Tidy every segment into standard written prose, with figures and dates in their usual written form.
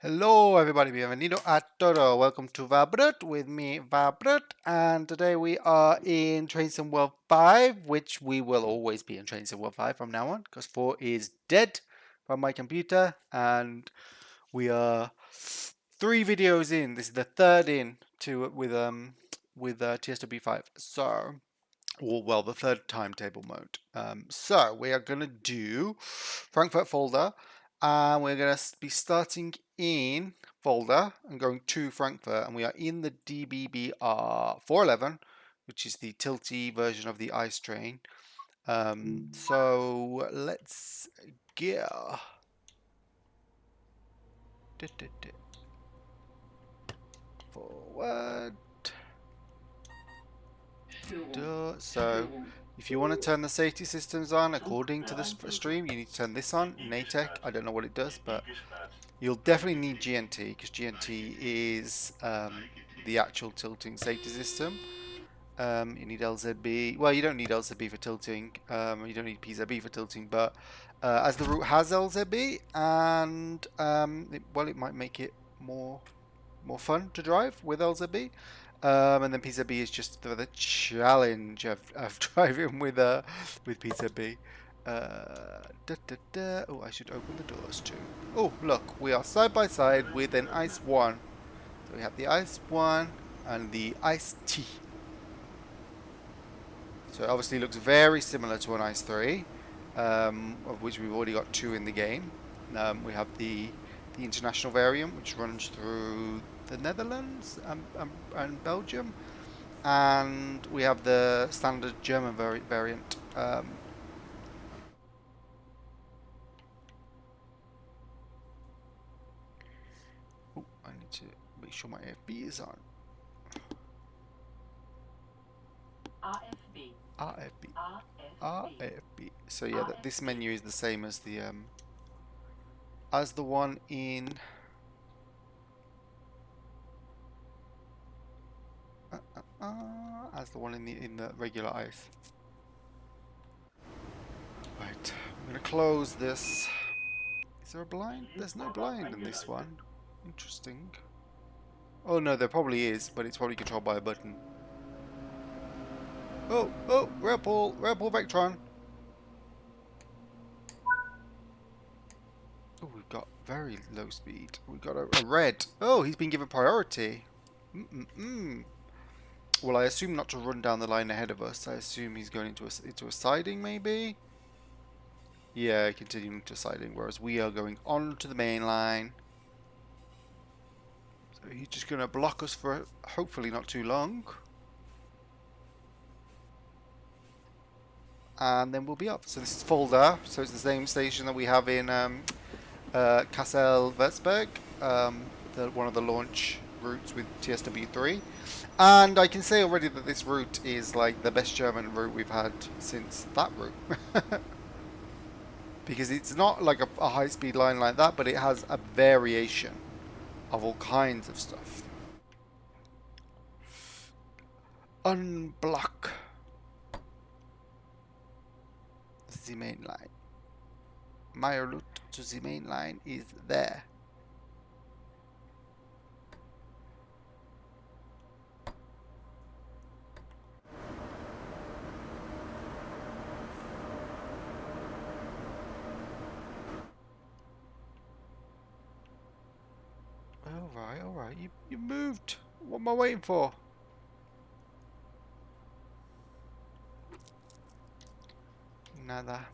Hello everybody, bienvenido a todo. Welcome to Vabrut with me, Vabrut, and today we are in Train Sim World 5, which we will always be in Train Sim World 5 from now on, because 4 is dead from my computer, and we are 3 videos in. This is the third in to with TSW5. So, well, the third timetable mode. So we are gonna do Frankfurt Fulda, and we're gonna be starting in Fulda and going to Frankfurt, and we are in the DBBR 411, which is the tilty version of the ice train. So let's go. Forward. So, if you want to turn the safety systems on according to the stream, you need to turn this on. NATEC, I don't know what it does, but you'll definitely need GNT because GNT is the actual tilting safety system. You need LZB. Well, you don't need LZB for tilting. You don't need PZB for tilting, but as the route has LZB, and it might make it more fun to drive with LZB. And then PZB is just the challenge of driving with PZB. Oh, I should open the doors too. Oh, look, we are side by side with an Ice 1. So we have the Ice 1 and the Ice T. So it obviously looks very similar to an Ice 3, of which we've already got 2 in the game. We have the international variant, which runs through the Netherlands and Belgium, and we have the standard German variant. Oh, I need to make sure my AFB is on. RFB. RFB. RFB. RFB. So yeah, this menu is the same as the one in. As the one in the regular ice. Right, I'm gonna close this. Is there a blind? There's no blind in this one. Interesting. Oh no, there probably is, but it's probably controlled by a button. Oh, Red Bull Vectron. Oh, we've got very low speed. We've got a red. Oh, he's been given priority. Well, I assume not to run down the line ahead of us. I assume he's going into a siding, maybe? Yeah, continuing to siding, whereas we are going on to the main line. So he's just going to block us for hopefully not too long. And then we'll be up. So this is Fulda, so it's the same station that we have in Kassel-Würzburg, one of the launch routes with TSW3. And I can say already that this route is like the best German route we've had since that route. Because it's not like a high-speed line like that, but it has a variation of all kinds of stuff. Unblock the main line. My route to the main line is there. Alright. You moved. What am I waiting for? Nada.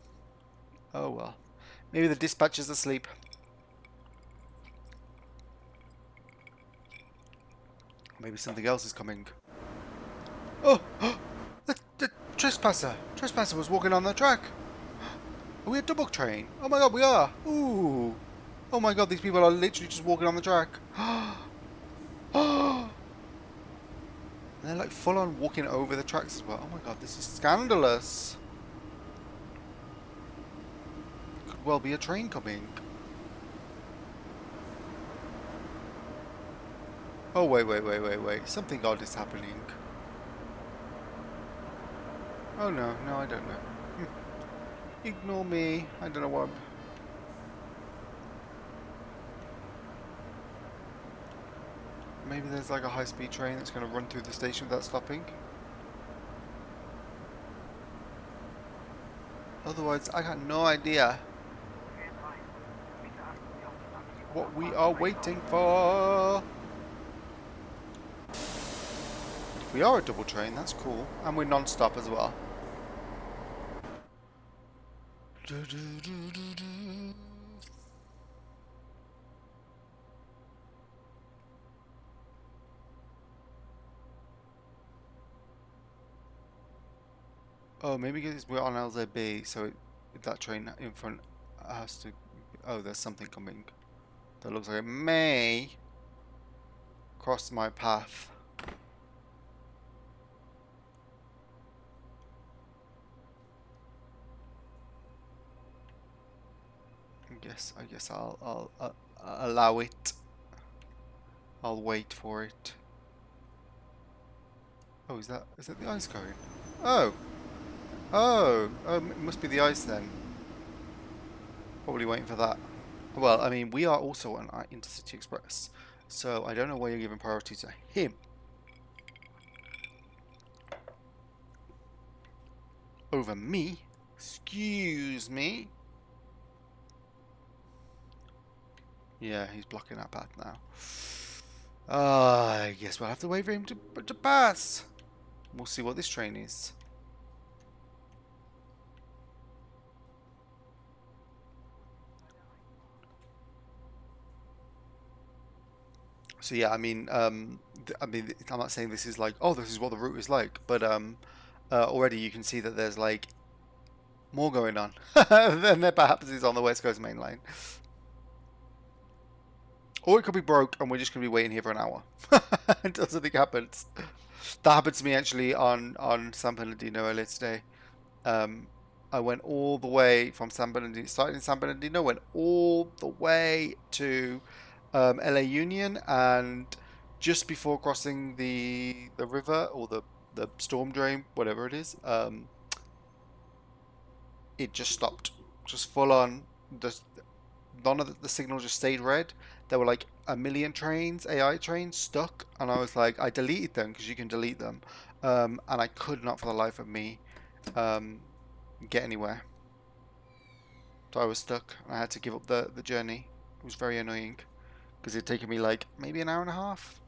Oh well. Maybe the dispatcher's asleep. Maybe something else is coming. Oh! The trespasser! Trespasser was walking on the track! Are we a double train? Oh my god, we are! Ooh! Oh my god, these people are literally just walking on the track. They're like full on walking over the tracks as well. Oh my god, this is scandalous. Could well be a train coming. Oh, wait. Something odd is happening. Oh no, I don't know. Ignore me. I don't know what. maybe there's like a high-speed train that's going to run through the station without stopping. Otherwise, I got no idea what we are waiting for. If we are a double train, that's cool. And we're non-stop as well. Oh, maybe because we're on LZB, so that train in front has to... Oh, there's something coming that looks like it may cross my path. I guess I'll allow it. I'll wait for it. Oh, is that the ice going? Oh, it must be the ice then. Probably waiting for that. Well, I mean, we are also on Intercity Express, so I don't know why you're giving priority to him over me. Excuse me. Yeah, he's blocking that path now. I guess we'll have to wait for him to pass. We'll see what this train is. So yeah, I mean, I'm not saying this is like, oh, this is what the route is like, but already you can see that there's like more going on than there perhaps is on the West Coast main line. Or it could be broke and we're just going to be waiting here for an hour until something happens. That happened to me actually on San Bernardino earlier today. I went all the way from San Bernardino, started in San Bernardino, went all the way to LA Union, and just before crossing the river or the storm drain, whatever it is, it just stopped, just full on. Just none of the signal just stayed red. There were like a million trains, AI trains, stuck, and I was like, I deleted them because you can delete them, and I could not for the life of me get anywhere. So I was stuck, and I had to give up the journey. It was very annoying because it'd taken me like maybe an hour and a half.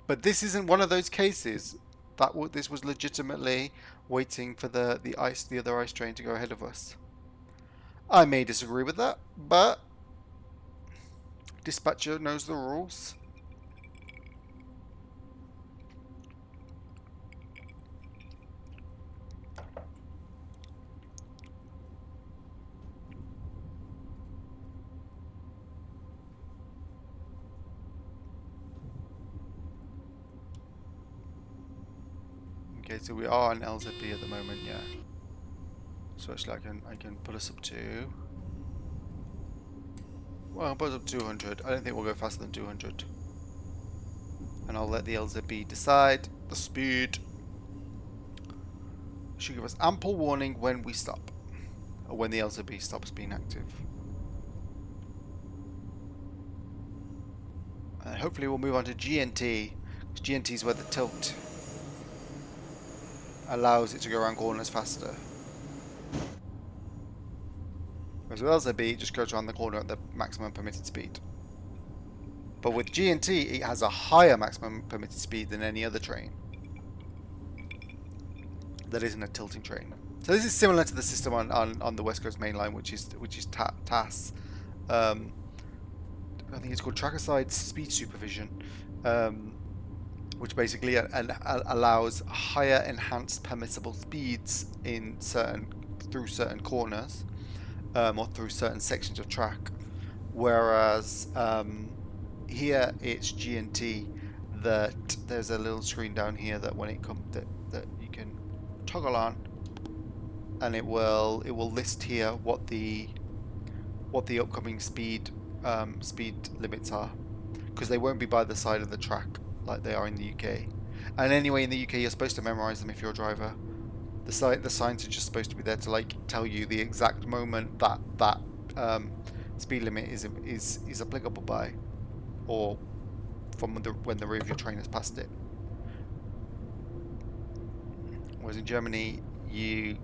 But this isn't one of those cases. This was legitimately waiting for the other ice train to go ahead of us. I may disagree with that, but dispatcher knows the rules. Okay, so we are on LZB at the moment, yeah. So actually I can put us up to... Well, I'll put us up to 200. I don't think we'll go faster than 200. And I'll let the LZB decide the speed. Should give us ample warning when we stop. Or when the LZB stops being active. And hopefully we'll move on to GNT. Because GNT is where the tilt allows it to go around corners faster. Whereas with LZB, it just goes around the corner at the maximum permitted speed. But with GNT, it has a higher maximum permitted speed than any other train that isn't a tilting train. So this is similar to the system on the West Coast Main Line, which is TAS. I think it's called Track-Aside Speed Supervision, which basically allows higher enhanced permissible speeds through certain corners or through certain sections of track. Whereas here it's GNT that there's a little screen down here that when it comes that you can toggle on, and it will list here what the upcoming speed limits are, because they won't be by the side of the track like they are in the UK. And anyway, in the UK you're supposed to memorize them if you're a driver. The signs are just supposed to be there to like tell you the exact moment that speed limit is applicable by, or from when the rear of your train has passed it. Whereas in Germany, you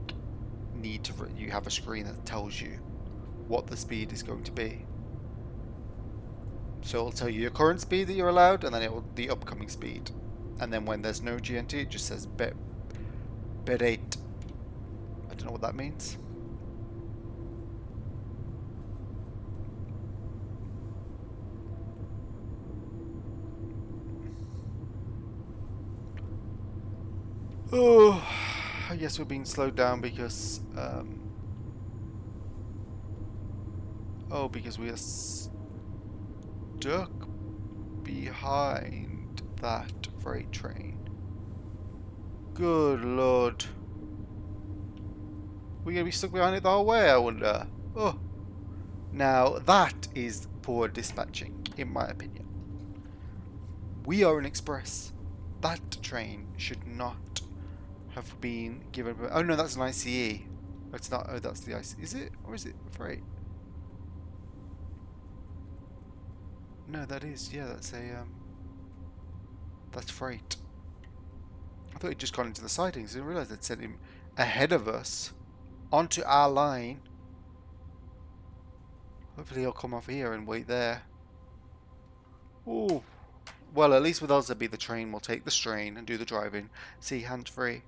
have a screen that tells you what the speed is going to be. So it'll tell you your current speed that you're allowed, and then it will the upcoming speed. And then when there's no GNT, it just says bereit. I don't know what that means. Oh, I guess we're being slowed down because because we are stuck behind that freight train. Good lord. We're gonna be stuck behind it the whole way, I wonder. Oh. Now that is poor dispatching, in my opinion. We are an express. That train should not have been given. Oh no, that's an ICE. It's not. Oh, that's the ICE. Is it, or is it freight? No, that is. Yeah, that's a. That's freight. I thought he'd just gone into the sidings. I didn't realise they'd sent him ahead of us onto our line. Hopefully he'll come off here and wait there. Oh, well, at least with us, it'll be the train. We'll take the strain and do the driving. See, hand-free.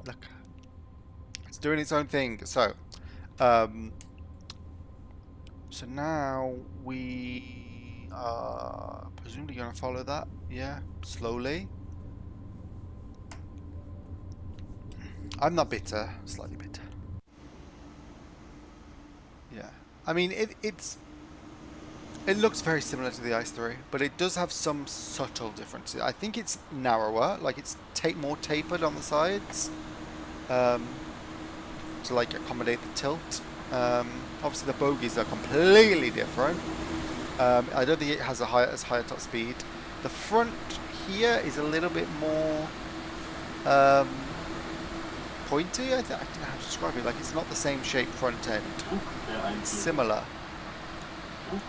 Look, it's doing its own thing. So now we are presumably going to follow that. Yeah, slowly. I'm not bitter, slightly bitter. Yeah, I mean it looks very similar to the Ice 3, but it does have some subtle differences. I think it's narrower, like it's more tapered on the sides, to like accommodate the tilt. Obviously the bogies are completely different. I don't think it has as high a top speed. The front here is a little bit more pointy. I don't know how to describe it. Like it's not the same shape front end. It's similar. Okay.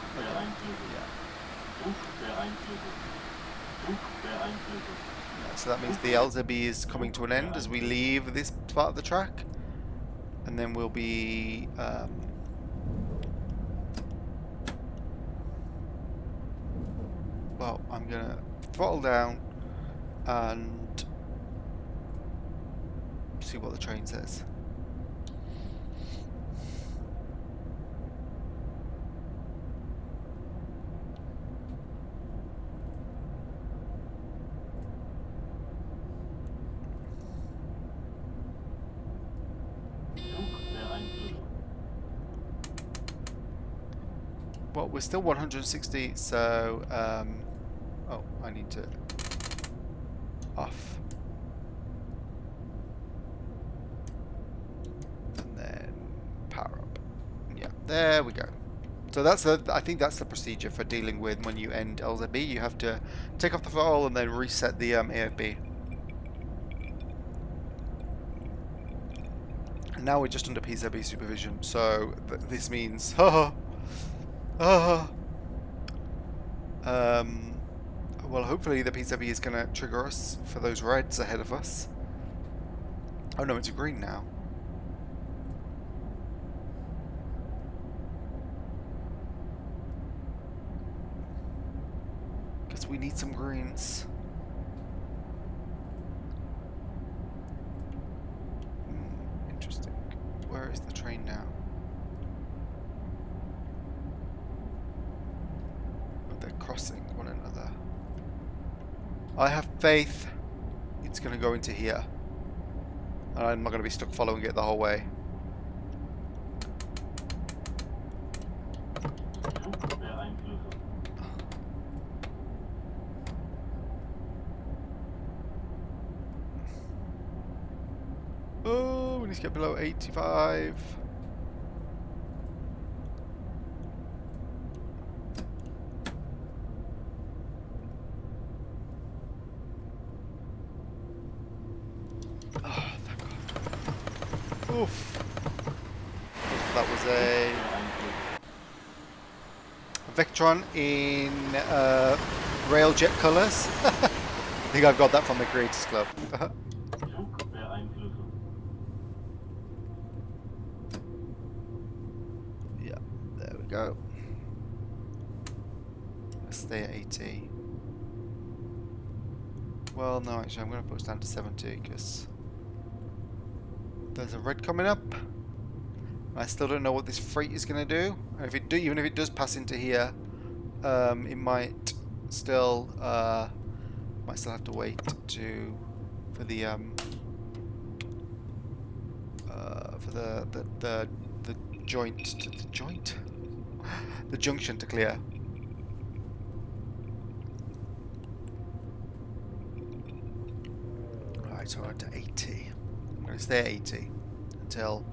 Yeah, so that means the LZB is coming to an end as we leave this part of the track, and then we'll be well, I'm gonna throttle down and see what the train says. Well, we're still 160, so oh, I need to off. And then power up. Yeah, there we go. So that's I think that's the procedure for dealing with when you end LZB. You have to take off the throttle and then reset the AFB. And now we're just under PZB supervision, so this means well, hopefully the PZB is going to trigger us for those reds ahead of us. Oh no, it's a green now. Because we need some greens. Interesting. Where is the train now? Oh, they're crossing one another. I have faith it's going to go into here. And I'm not going to be stuck following it the whole way. Oh, we need to get below 85. Oh, thank Oof. That was a Vectron in Railjet colours. I think I've got that from the Creators Club. Yeah, there we go. Let's stay at 80. Well, no, actually, I'm going to put us down to 70 because there's a red coming up. I still don't know what this freight is going to do. And if it do, even if it does pass into here, it might still have to wait for the the junction to clear. Right, so we're on to 80. I'm going to stay at 80 until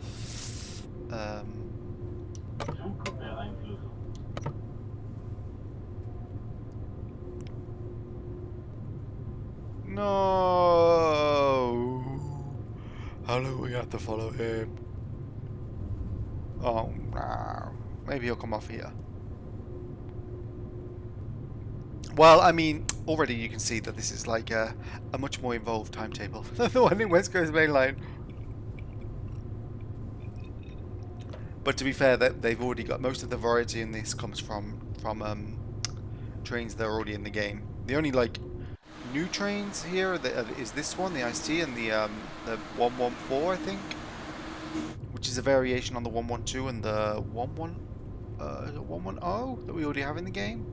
no. How do we have to follow him? Oh no. Maybe he'll come off here. Well, I mean, already you can see that this is like a much more involved timetable than the one in West Coast Main Line. But to be fair, that they've already got most of the variety in this comes from trains that are already in the game. The only like new trains here is this one, the ICE-T, and the 114, I think, which is a variation on the 112 and the 110 that we already have in the game.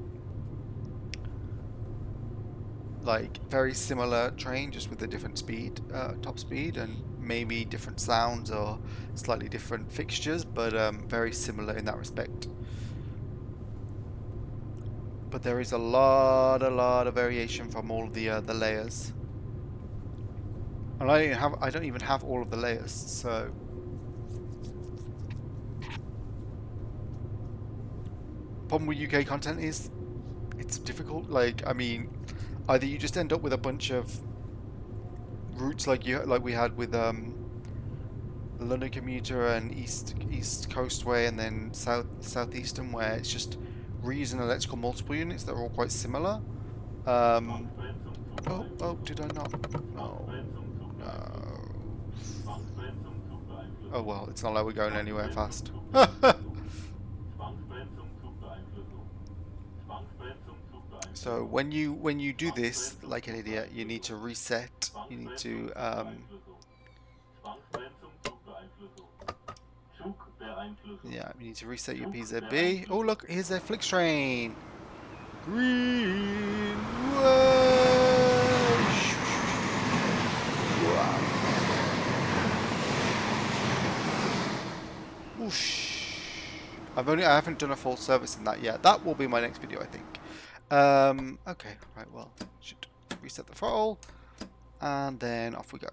Like very similar train, just with a different speed, top speed, and maybe different sounds or slightly different fixtures, but very similar in that respect. But there is a lot of variation from all of the layers, and I don't even have all of the layers, so. Problem with UK content is it's difficult. Like, I mean, either you just end up with a bunch of routes like we had with the London Commuter and East Coastway, and then Southeastern, where it's just reusing electrical multiple units that are all quite similar. Oh, did I not? No. Oh well, it's not like we're going anywhere fast. So when you do this like an idiot, you need to reset. You need to yeah, you need to reset your PZB. Oh look, here's a Flix train. Green. Whoosh. I haven't done a full service in that yet. That will be my next video, I think. Okay, right, well, should reset the throttle, and then off we go.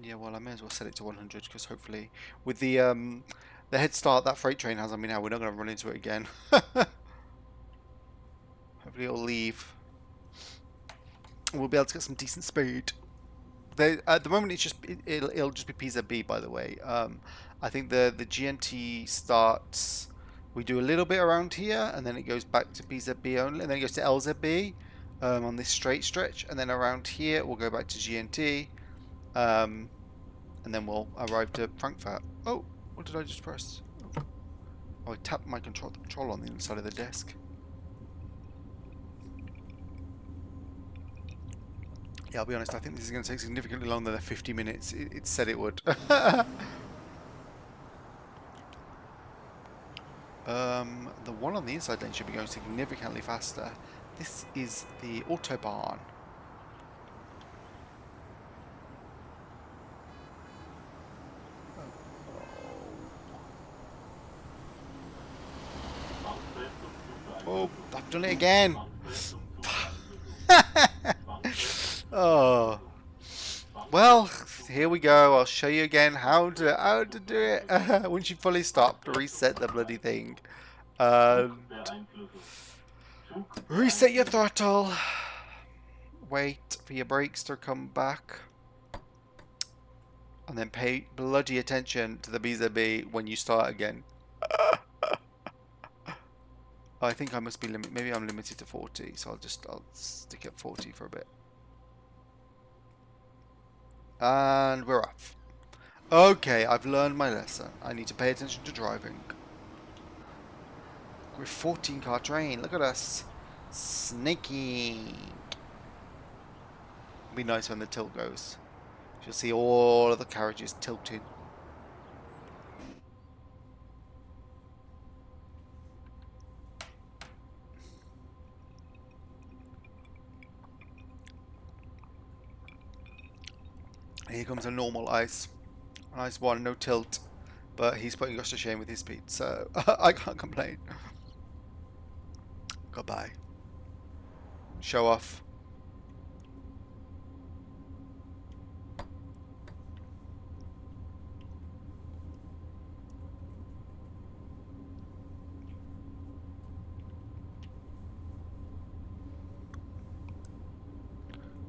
Yeah, well, I may as well set it to 100, because hopefully, with the head start that freight train has on me now, we're not going to run into it again. Hopefully it'll leave. We'll be able to get some decent speed. At the moment, it'll just be PZB, by the way. I think the GNT starts. We do a little bit around here, and then it goes back to PZB only, and then it goes to LZB on this straight stretch, and then around here we'll go back to GNT, and then we'll arrive to Frankfurt. Oh, what did I just press? Oh, I tapped my control on the inside of the desk. Yeah, I'll be honest, I think this is going to take significantly longer than 50 minutes it said it would. The one on the inside lane should be going significantly faster. This is the Autobahn. Oh, I've done it again. Oh. Well, here we go. I'll show you again how to do it. Once you fully stop, reset the bloody thing. Reset your throttle. wait for your brakes to come back. And then pay bloody attention to the vis-a-vis when you start again. I think I must be limited. Maybe I'm limited to 40, so I'll stick at 40 for a bit. And we're off. Okay, I've learned my lesson. I need to pay attention to driving. We're 14 car train. Look at us. Snaking. It'll be nice when the tilt goes. You'll see all of the carriages tilting. Here comes a normal ice. A nice one, no tilt. But he's putting us to shame with his speed, so I can't complain. Goodbye. Show off.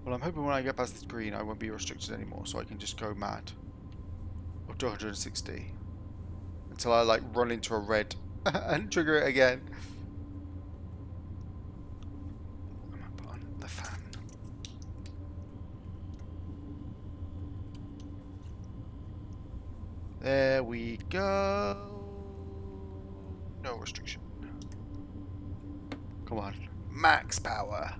Well, I'm hoping when I get past this green I won't be restricted anymore, so I can just go mad. Up to 160. Until I like run into a red and trigger it again. I'm gonna put on the fan. There we go. No restriction. Come on. Max power.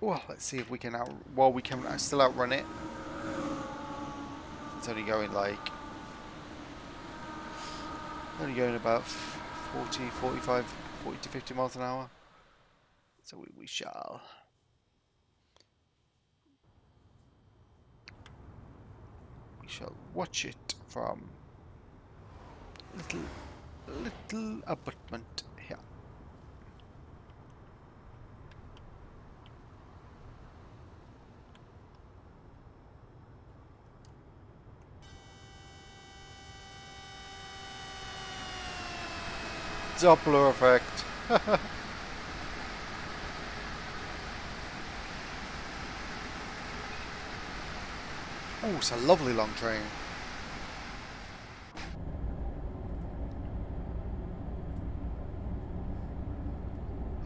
Well, let's see if we can still outrun it. It's only going about 40, 45, 40 to 50 miles an hour. So we shall. We shall watch it from little abutment here. Doppler effect. Oh, it's a lovely long train.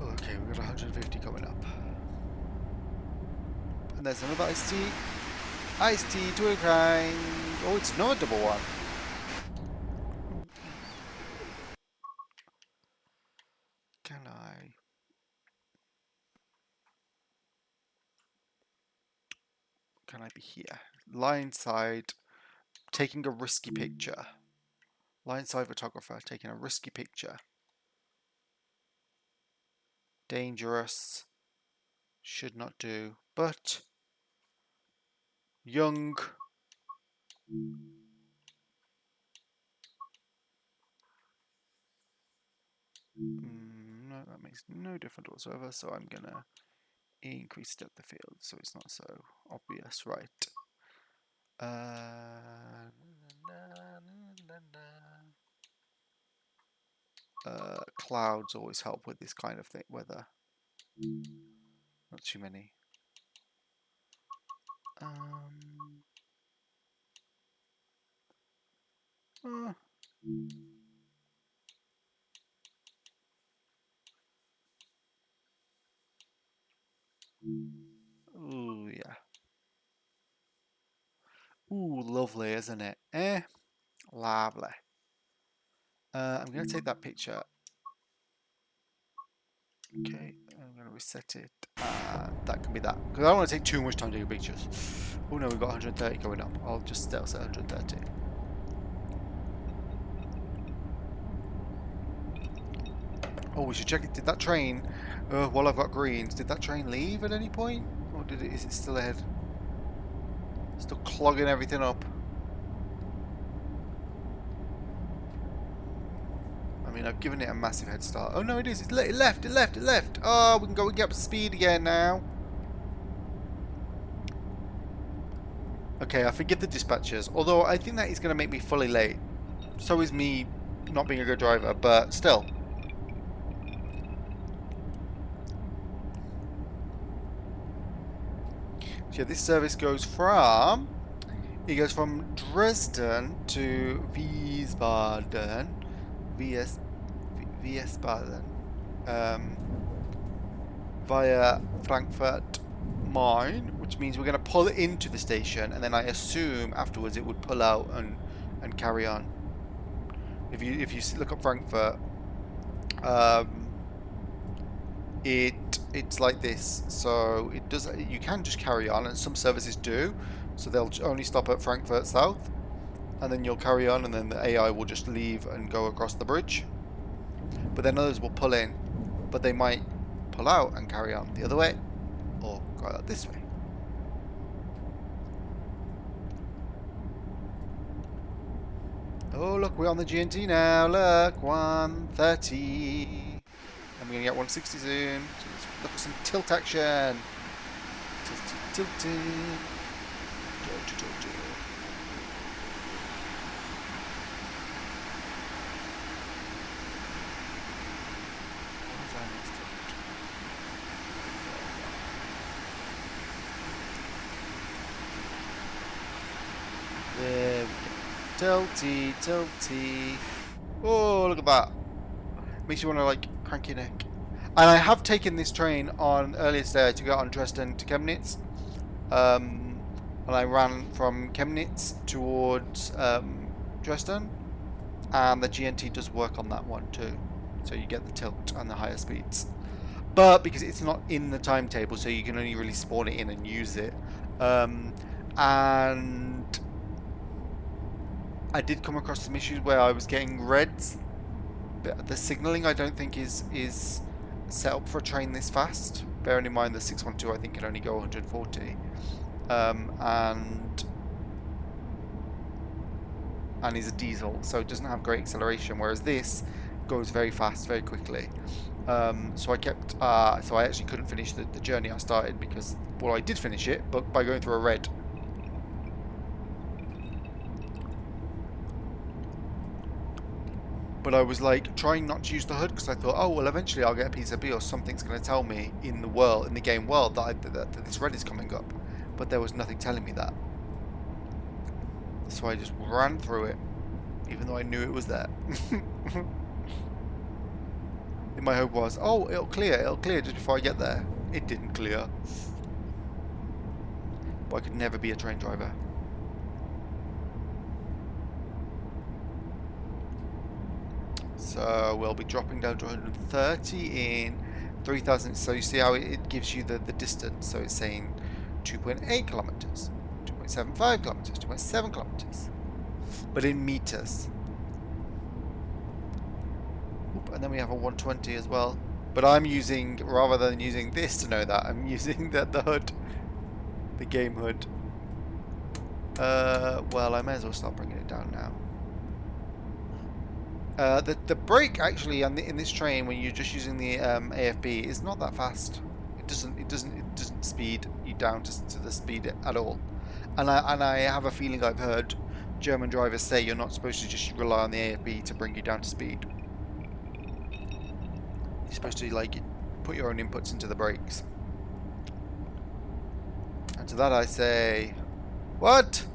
Okay, we've got 150 coming up. And there's another iced tea. Iced tea to a kind. Oh, it's another double one. Can I be here? Line side, taking a risky picture. Line side photographer, taking a risky picture. Dangerous. Should not do. But young. No, that makes no difference whatsoever. So I'm gonna increase depth of field so it's not so obvious, right? Clouds always help with this kind of thing. Weather. Not too many. Ooh, yeah. Ooh, lovely, isn't it? Eh? Lovely. I'm going to take that picture. Okay, I'm going to reset it. That can be that. Because I don't want to take too much time taking pictures. Oh no, we've got 130 going up. I'll just still set 130. Oh, we should check it. Did that train, while I've got greens, did that train leave at any point? Or is it still ahead? Still clogging everything up. I mean, I've given it a massive head start. Oh no, it is. It left. Oh, we can get up to speed again now. Okay, I forgive the dispatchers. Although I think that is going to make me fully late. So is me not being a good driver, but still. So yeah, this service goes from Dresden to Wiesbaden, Wiesbaden, via Frankfurt Main, which means we're going to pull it into the station, and then I assume afterwards it would pull out and carry on. If you look up Frankfurt, it's like this. So it does. You can just carry on, and some services do. So they'll only stop at Frankfurt South, and then you'll carry on, and then the AI will just leave and go across the bridge. But then others will pull in, but they might pull out and carry on the other way, or go out this way. Oh, look, we're on the GNT now. Look, 130. And we're going to get 160 soon. So let's look at some tilt action. Tilted. There we go. Tilty, tilty. Oh, look at that. Makes you want to, like, crank your neck. And I have taken this train on earlier today to go on Dresden to Chemnitz. And I ran from Chemnitz towards Dresden. And the GNT does work on that one too. So you get the tilt and the higher speeds. But because it's not in the timetable, so you can only really spawn it in and use it. And I did come across some issues where I was getting reds. The signalling I don't think is set up for a train this fast. Bearing in mind the 612 I think can only go 140. And is a diesel, so it doesn't have great acceleration, whereas this goes very fast, very quickly. So I actually couldn't finish the journey I started because, well, I did finish it, but by going through a red. But I was like trying not to use the HUD because I thought, oh well, eventually I'll get a PCB or something's going to tell me in the game world that this red is coming up. But there was nothing telling me that. So I just ran through it, even though I knew it was there. And my hope was, oh, it'll clear just before I get there. It didn't clear. But I could never be a train driver. So we'll be dropping down to 130 in 3,000. So you see how it gives you the distance. So it's saying 2.8 kilometers, 2.75 kilometers, 2.7 kilometers, but in meters. Oop, and then we have a 120 as well. But I'm using, rather than using this to know that, I'm using the HUD, the game HUD. Well, I may as well start bringing it down now. The brake actually in this train when you're just using the AFB is not that fast. It doesn't speed you down to the speed at all. And I have a feeling I've heard German drivers say you're not supposed to just rely on the AFB to bring you down to speed. You're supposed to like put your own inputs into the brakes. And to that I say, what?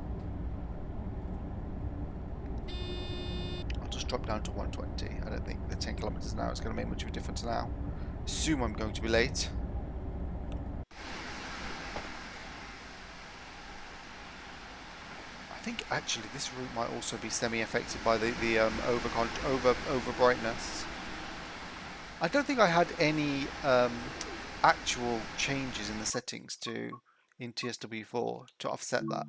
Drop down to 120. I don't think the 10 kilometers an hour is going to make much of a difference now. Assume I'm going to be late. I think actually this route might also be semi-affected by the over brightness. I don't think I had any actual changes in the settings in TSW4 to offset that.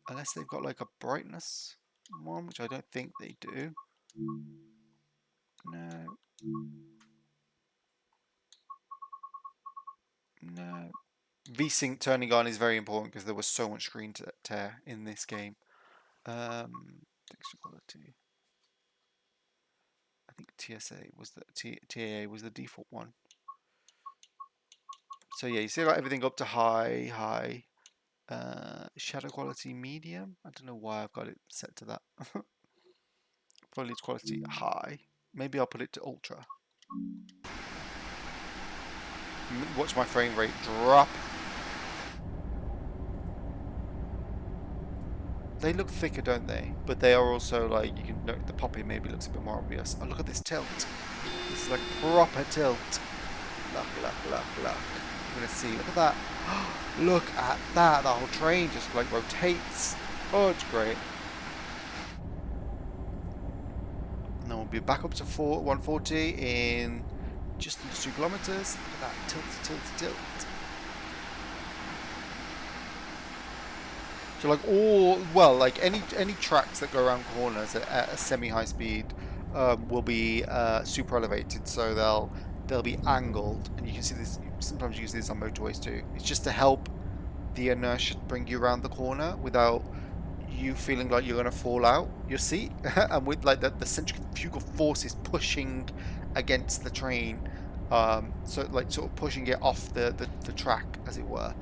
Unless they've got like a brightness one, which I don't think they do. No. No. VSync turning on is very important because there was so much screen tear in this game. Texture quality. I think TSA was the TAA was the default one. So yeah, you see got everything up to high. Shadow quality medium. I don't know why I've got it set to that. Foliage quality high. Maybe I'll put it to ultra. watch my frame rate drop. They look thicker, don't they? But they are also like, you can note the popping maybe looks a bit more obvious. Oh, look at this tilt. This is like proper tilt. Look. You're gonna see, look at that. Look at that. The whole train just like rotates. Oh, it's great. And then we'll be back up to 140 in just under 2 kilometers. Look at that. Tilt. So like like any tracks that go around corners at a semi-high speed will be super elevated, so they'll be angled, and you can see this. Sometimes you see this on motorways too. It's just to help the inertia bring you around the corner without you feeling like you're going to fall out your seat, and with like the centrifugal forces pushing against the train, so like sort of pushing it off the track, as it were.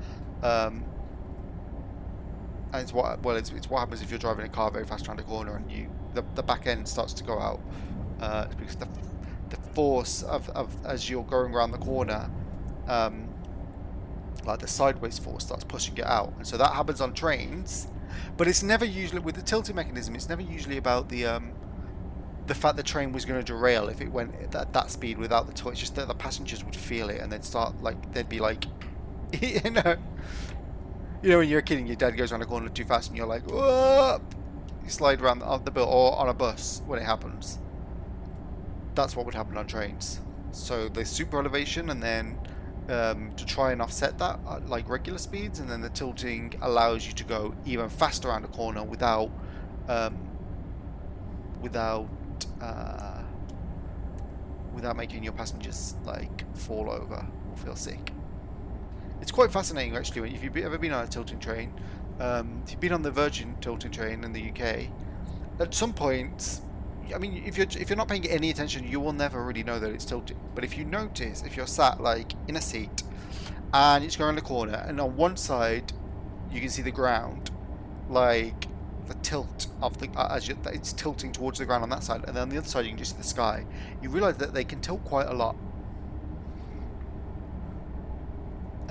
And it's what happens if you're driving a car very fast around a corner and the back end starts to go out. It's because the force of as you're going around the corner, like the sideways force starts pushing it out, and so that happens on trains. But it's never usually with the tilting mechanism. It's never usually about the fact the train was going to derail if it went at that speed without the tilt. It's just that the passengers would feel it and they'd be like, you know. You know when you're a kid and your dad goes around a corner too fast and you're like, whoa! You slide around the bill or on a bus when it happens. That's what would happen on trains. So the super elevation, and then to try and offset that at like regular speeds, and then the tilting allows you to go even faster around a corner without making your passengers like fall over or feel sick. It's quite fascinating actually. If you've ever been on a tilting train, if you've been on the Virgin tilting train in the UK, at some point, I mean, if you're not paying any attention, you will never really know that it's tilting. But if you notice, if you're sat like in a seat and it's going around the corner, and on one side you can see the ground, like the tilt of the it's tilting towards the ground on that side, and then on the other side you can just see the sky. You realise that they can tilt quite a lot.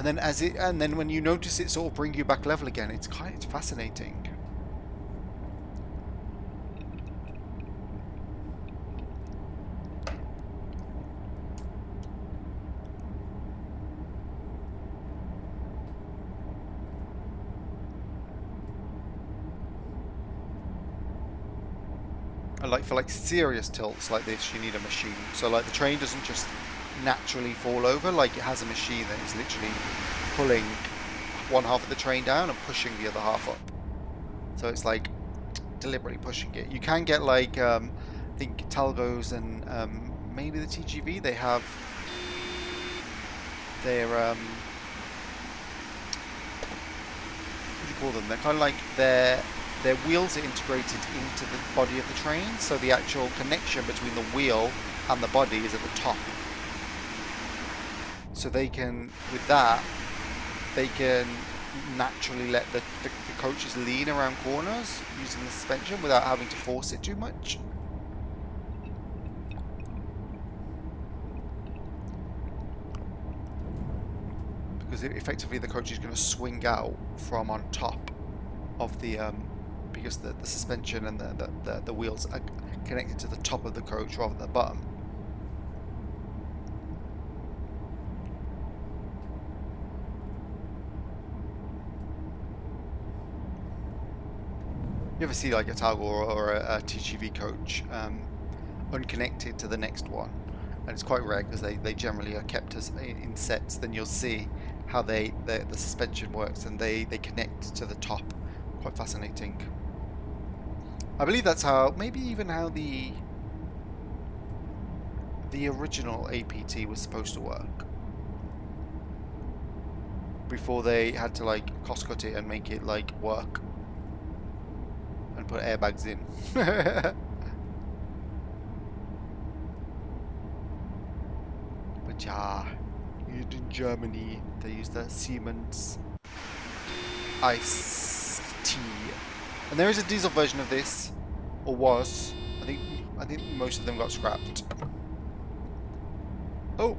And then when you notice it sort of bring you back level again, it's fascinating. And like for like serious tilts like this, you need a machine. So like the train doesn't just naturally fall over, like it has a machine that is literally pulling one half of the train down and pushing the other half up. So it's like deliberately pushing it. You can get like I think Talgos and maybe the TGV, they have their what do you call them? They're kind of like their wheels are integrated into the body of the train, so the actual connection between the wheel and the body is at the top. So they can, with that, they can naturally let the coaches lean around corners using the suspension without having to force it too much. Because effectively the coach is going to swing out from on top of the because the suspension and the wheels are connected to the top of the coach rather than the bottom. You ever see like a Talgo or a TGV coach unconnected to the next one? And it's quite rare because they generally are kept as in sets. Then you'll see how the suspension works, and they connect to the top. Quite fascinating. I believe that's how, maybe even how the original APT was supposed to work before they had to like cost cut it and make it like work and put airbags in. But yeah, used in Germany, they use the Siemens Ice-T. And there is a diesel version of this, or was. I think most of them got scrapped. Oh.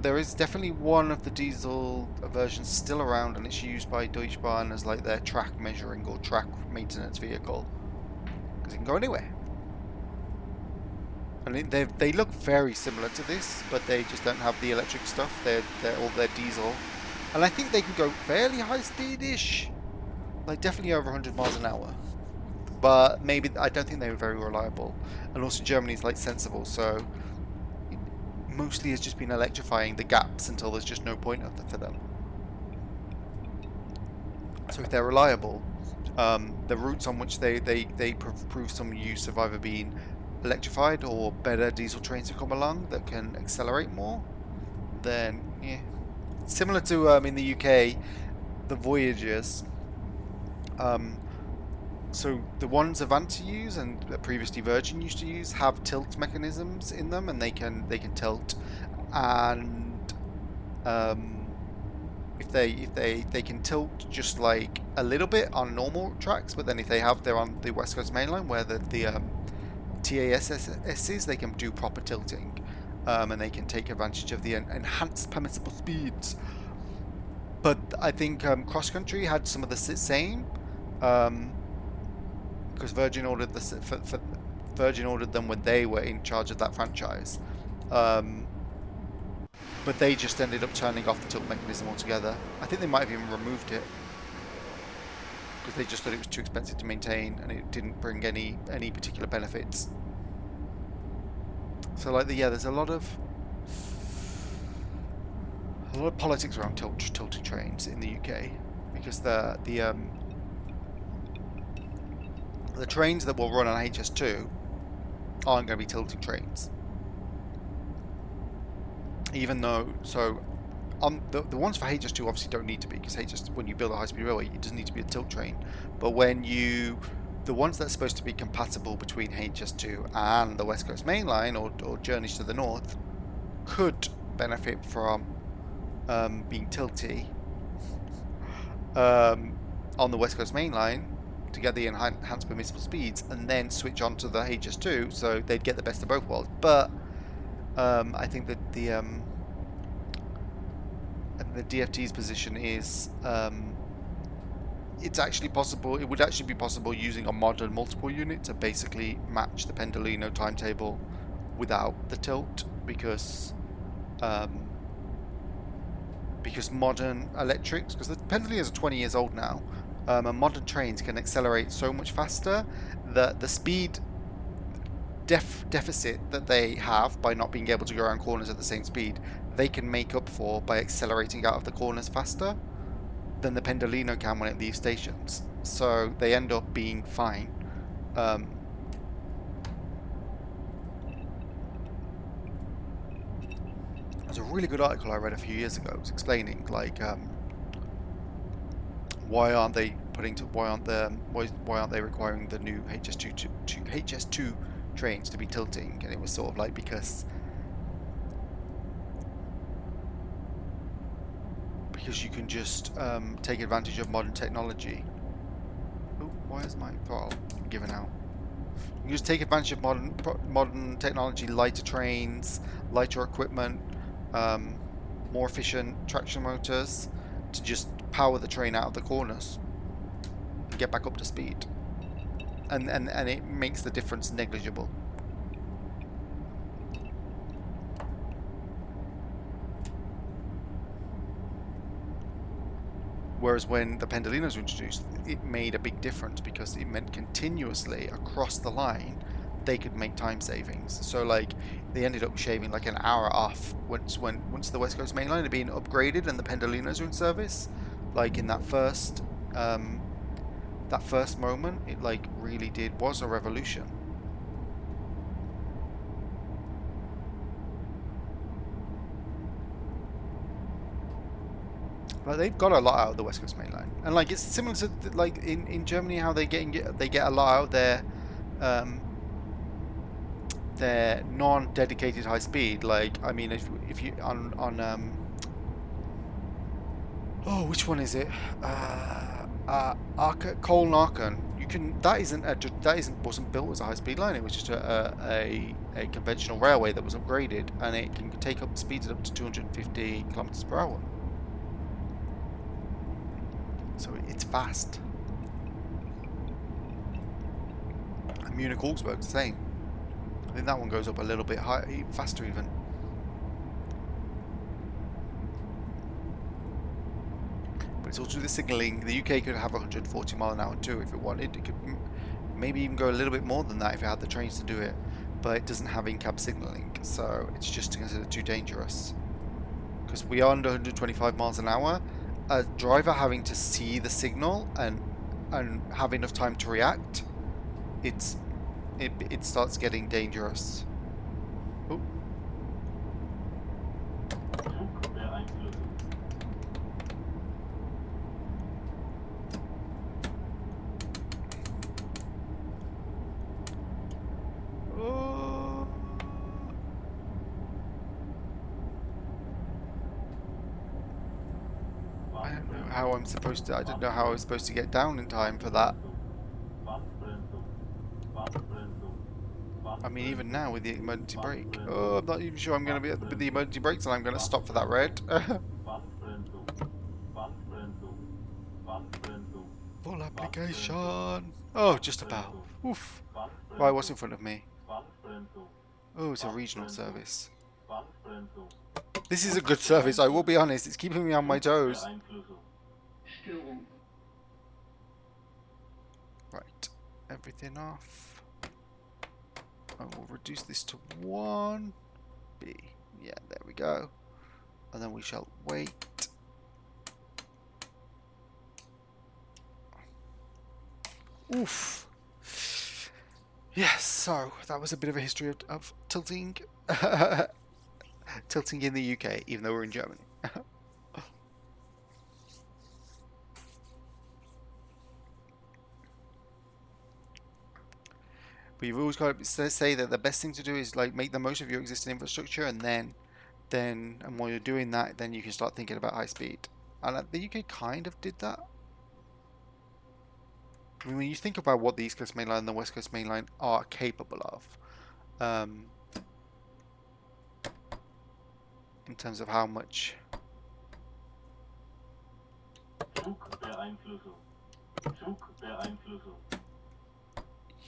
but there is definitely one of the diesel versions still around, and it's used by Deutsche Bahn as like their track measuring or track maintenance vehicle, because it can go anywhere. And they look very similar to this, but they just don't have the electric stuff. They're all their diesel, and I think they can go fairly high speed-ish, like definitely over 100 miles an hour. But maybe I don't think they were very reliable. And also Germany's like sensible, so mostly has just been electrifying the gaps until there's just no point for them. So if they're reliable, the routes on which they prove some use have either been electrified or better diesel trains have come along that can accelerate more, then yeah. Similar to in the UK, the Voyagers. So the ones Avanti use and previously Virgin used to use have tilt mechanisms in them, and they can tilt, and if they can tilt just like a little bit on normal tracks, but then if they're on the West Coast Main Line where the TASSs, they can do proper tilting, and they can take advantage of the enhanced permissible speeds. But I think cross country had some of the same. Because Virgin ordered Virgin ordered them when they were in charge of that franchise, but they just ended up turning off the tilt mechanism altogether. I think they might have even removed it because they just thought it was too expensive to maintain and it didn't bring any particular benefits. So like there's a lot of politics around tilting trains in the UK because the trains that will run on HS2 aren't going to be tilting trains. Even though, the ones for HS2 obviously don't need to be, because when you build a high-speed railway, it doesn't need to be a tilt train. But the ones that's supposed to be compatible between HS2 and the West Coast Main Line or journeys to the north could benefit from being tilty on the West Coast Main Line to get the enhanced permissible speeds, and then switch on to the HS2, so they'd get the best of both worlds. But I think that the DFT's position is it's actually possible. It would actually be possible using a modern multiple unit to basically match the Pendolino timetable without the tilt, because modern electrics, because the Pendolinos are 20 years old now. And modern trains can accelerate so much faster that the speed deficit that they have by not being able to go around corners at the same speed, they can make up for by accelerating out of the corners faster than the Pendolino can when it leaves stations. So they end up being fine. There's a really good article I read a few years ago. It was explaining like why aren't they requiring the new HS2 trains to be tilting? And it was sort of like because you can just take advantage of modern technology. Oh, why is my throttle given out? You can just take advantage of modern technology, lighter trains, lighter equipment, more efficient traction motors to just power the train out of the corners and get back up to speed, and it makes the difference negligible. Whereas when the Pendolinos were introduced, it made a big difference because it meant continuously across the line they could make time savings. So like they ended up shaving like an hour off once the West Coast Main Line had been upgraded and the Pendolinos were in service. Like in that first moment, it like really was a revolution. Like they've got a lot out of the West Coast Main Line, and like it's similar to like in Germany how they get a lot out of their non-dedicated high speed. Like I mean, if you on oh, which one is it? Cologne-Aachen. You can. That isn't wasn't built as a high-speed line. It was just a conventional railway that was upgraded, and it can take up speeds up to 250 kilometers per hour. So it's fast. And Munich Augsburg's the same. I think that one goes up a little bit higher, faster even. But it's also the signalling. The UK could have 140 mile an hour too if it wanted. It could maybe even go a little bit more than that if it had the trains to do it. But it doesn't have in-cab signalling, so it's just considered too dangerous. Because we are under 125 miles an hour, a driver having to see the signal and have enough time to react, it starts getting dangerous. Oh. How I'm supposed to. I don't know how I was supposed to get down in time for that. I mean, even now with the emergency brake. Oh, I'm not even sure I'm going to be with the emergency brakes, and I'm going to stop for that red. Full application. Oh, just about. Oof. Right, what's in front of me? Oh, it's a regional service. This is a good service, I will be honest. It's keeping me on my toes. Right, everything off. I will reduce this to 1. B. Yeah, there we go. And then we shall wait. Oof. Yes, so that was a bit of a history of tilting. Tilting in the UK, even though we're in Germany. But you've always got to say that the best thing to do is like make the most of your existing infrastructure, and then and while you're doing that, then you can start thinking about high speed. And the UK kind of did that. I mean, when you think about what the East Coast Main Line and the West Coast Main Line are capable of, in terms of how much.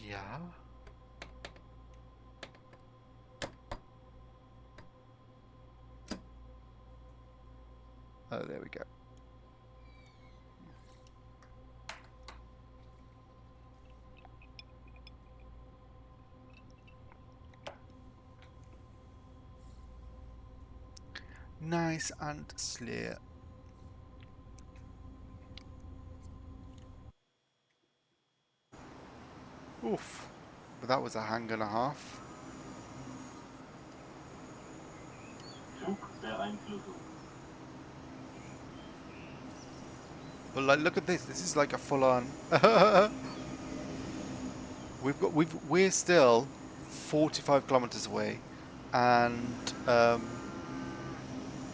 Yeah. Oh, there we go. Nice and clear. Oof. But that was a hang and a half. But like, look at this. This is like a full-on. We're still 45 kilometers away, and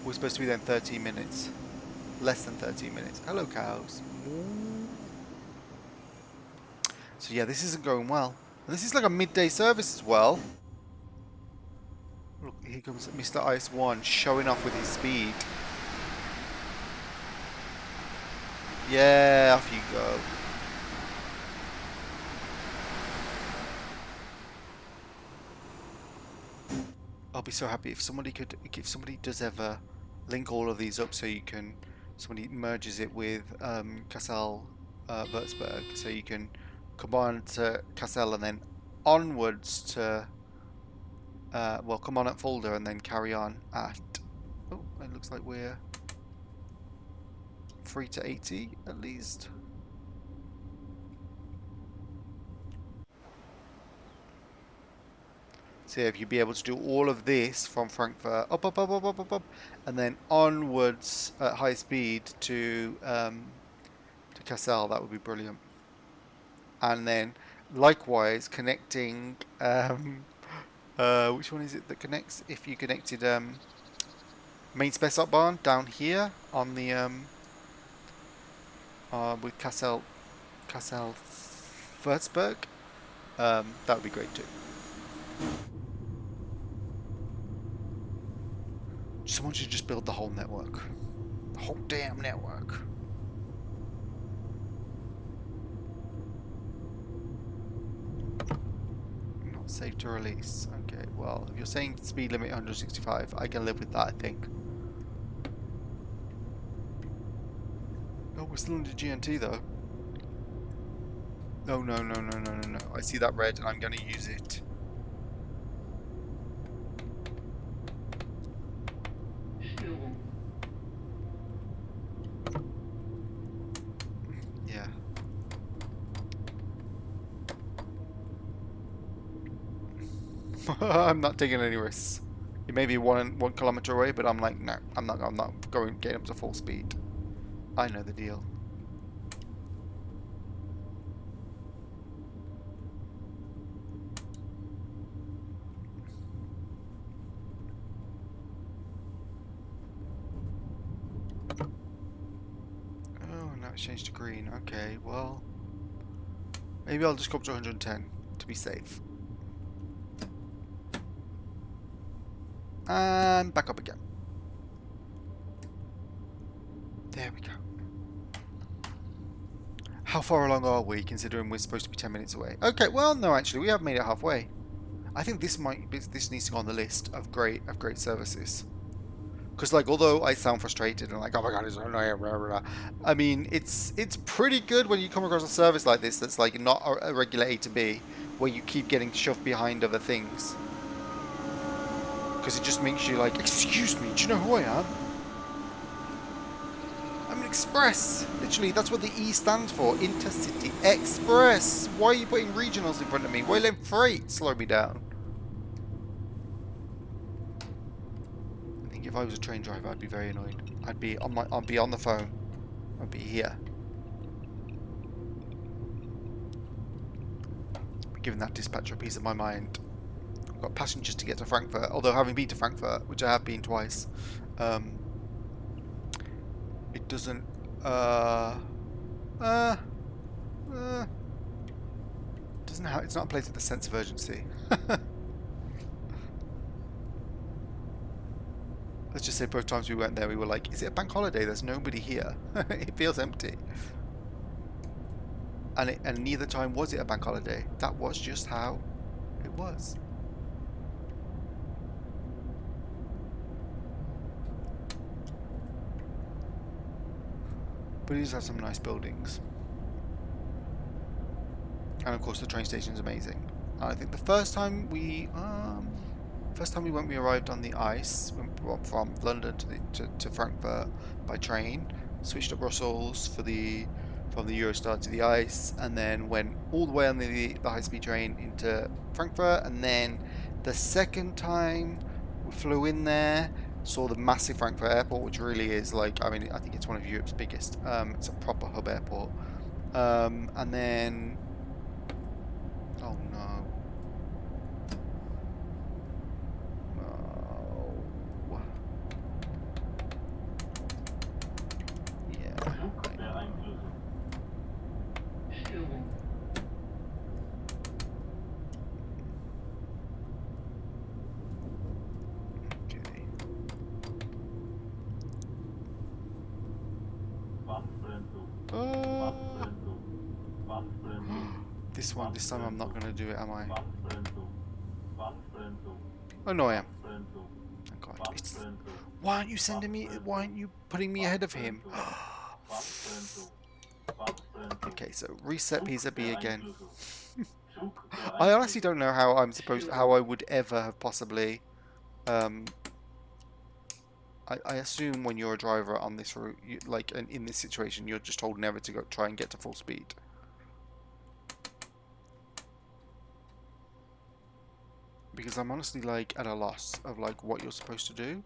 we're supposed to be there in 13 minutes. Less than 13 minutes. Hello, cows. So yeah, this isn't going well. And this is like a midday service as well. Look, here comes Mr. Ice 1 showing off with his speed. Yeah, off you go. I'll be so happy if somebody does ever link all of these up so you can, somebody merges it with Kassel, Würzburg, so you can come on to Kassel and then onwards to, well, come on at Fulda and then carry on at, oh, it looks like we're 3 to 80 at least. So if you'd be able to do all of this from Frankfurt up, and then onwards at high speed to Kassel, that would be brilliant. And then likewise connecting, which one is it that connects? If you connected Main Spessartbahn down here on the with Kassel Würzburg, that would be great too. Someone should just build the whole network. The whole damn network. Not safe to release. Okay, well, if you're saying speed limit 165, I can live with that, I think. Oh, we're still under GNT though. No, no, no, no, no, no, no. I see that red and I'm going to use it. Yeah. I'm not taking any risks. It may be 1 kilometer away, but I'm like, no, I'm not going getting up to full speed. I know the deal. Oh, now it's changed to green. Okay, well, maybe I'll just go up to 110 to be safe. And back up again. There we go. How far along are we, considering we're supposed to be 10 minutes away? Okay, well, no, actually, we have made it halfway. I think this needs to go on the list of great services. Because, like, although I sound frustrated and like, oh my god, it's so annoying, blah, blah, blah, I mean, it's pretty good when you come across a service like this that's like not a regular A to B, where you keep getting shoved behind other things. Because it just makes you like, excuse me, do you know who I am? I'm an express. Literally, that's what the E stands for. Intercity Express. Why are you putting regionals in front of me? Why let freight slow me down? I think if I was a train driver, I'd be very annoyed. I'd be on the phone. I'd be here. Be giving that dispatcher a piece of my mind. I've got passengers to get to Frankfurt. Although having been to Frankfurt, which I have been twice, it doesn't. Doesn't have. It's not a place with a sense of urgency. Let's just say both times we went there, we were like, is it a bank holiday? There's nobody here. It feels empty. And neither time was it a bank holiday. That was just how it was. But it does have some nice buildings. And of course the train station is amazing. I think the first time we went, we arrived on the ice from London to Frankfurt by train. Switched up Brussels from the Eurostar to the ice, and then went all the way on the high-speed train into Frankfurt. And then the second time we flew in there, saw the massive Frankfurt airport, which really is like, I mean, I think it's one of Europe's biggest. It's a proper hub airport. And then, oh no. This time I'm not going to do it, am I? Oh no, I am. Oh God. Why aren't you sending me? Why aren't you putting me ahead of him? Okay, so reset Pisa B again. I honestly don't know how how I would ever have possibly. I assume when you're a driver on this route, like in this situation, you're just told never to try and get to full speed. Because I'm honestly like at a loss of like what you're supposed to do.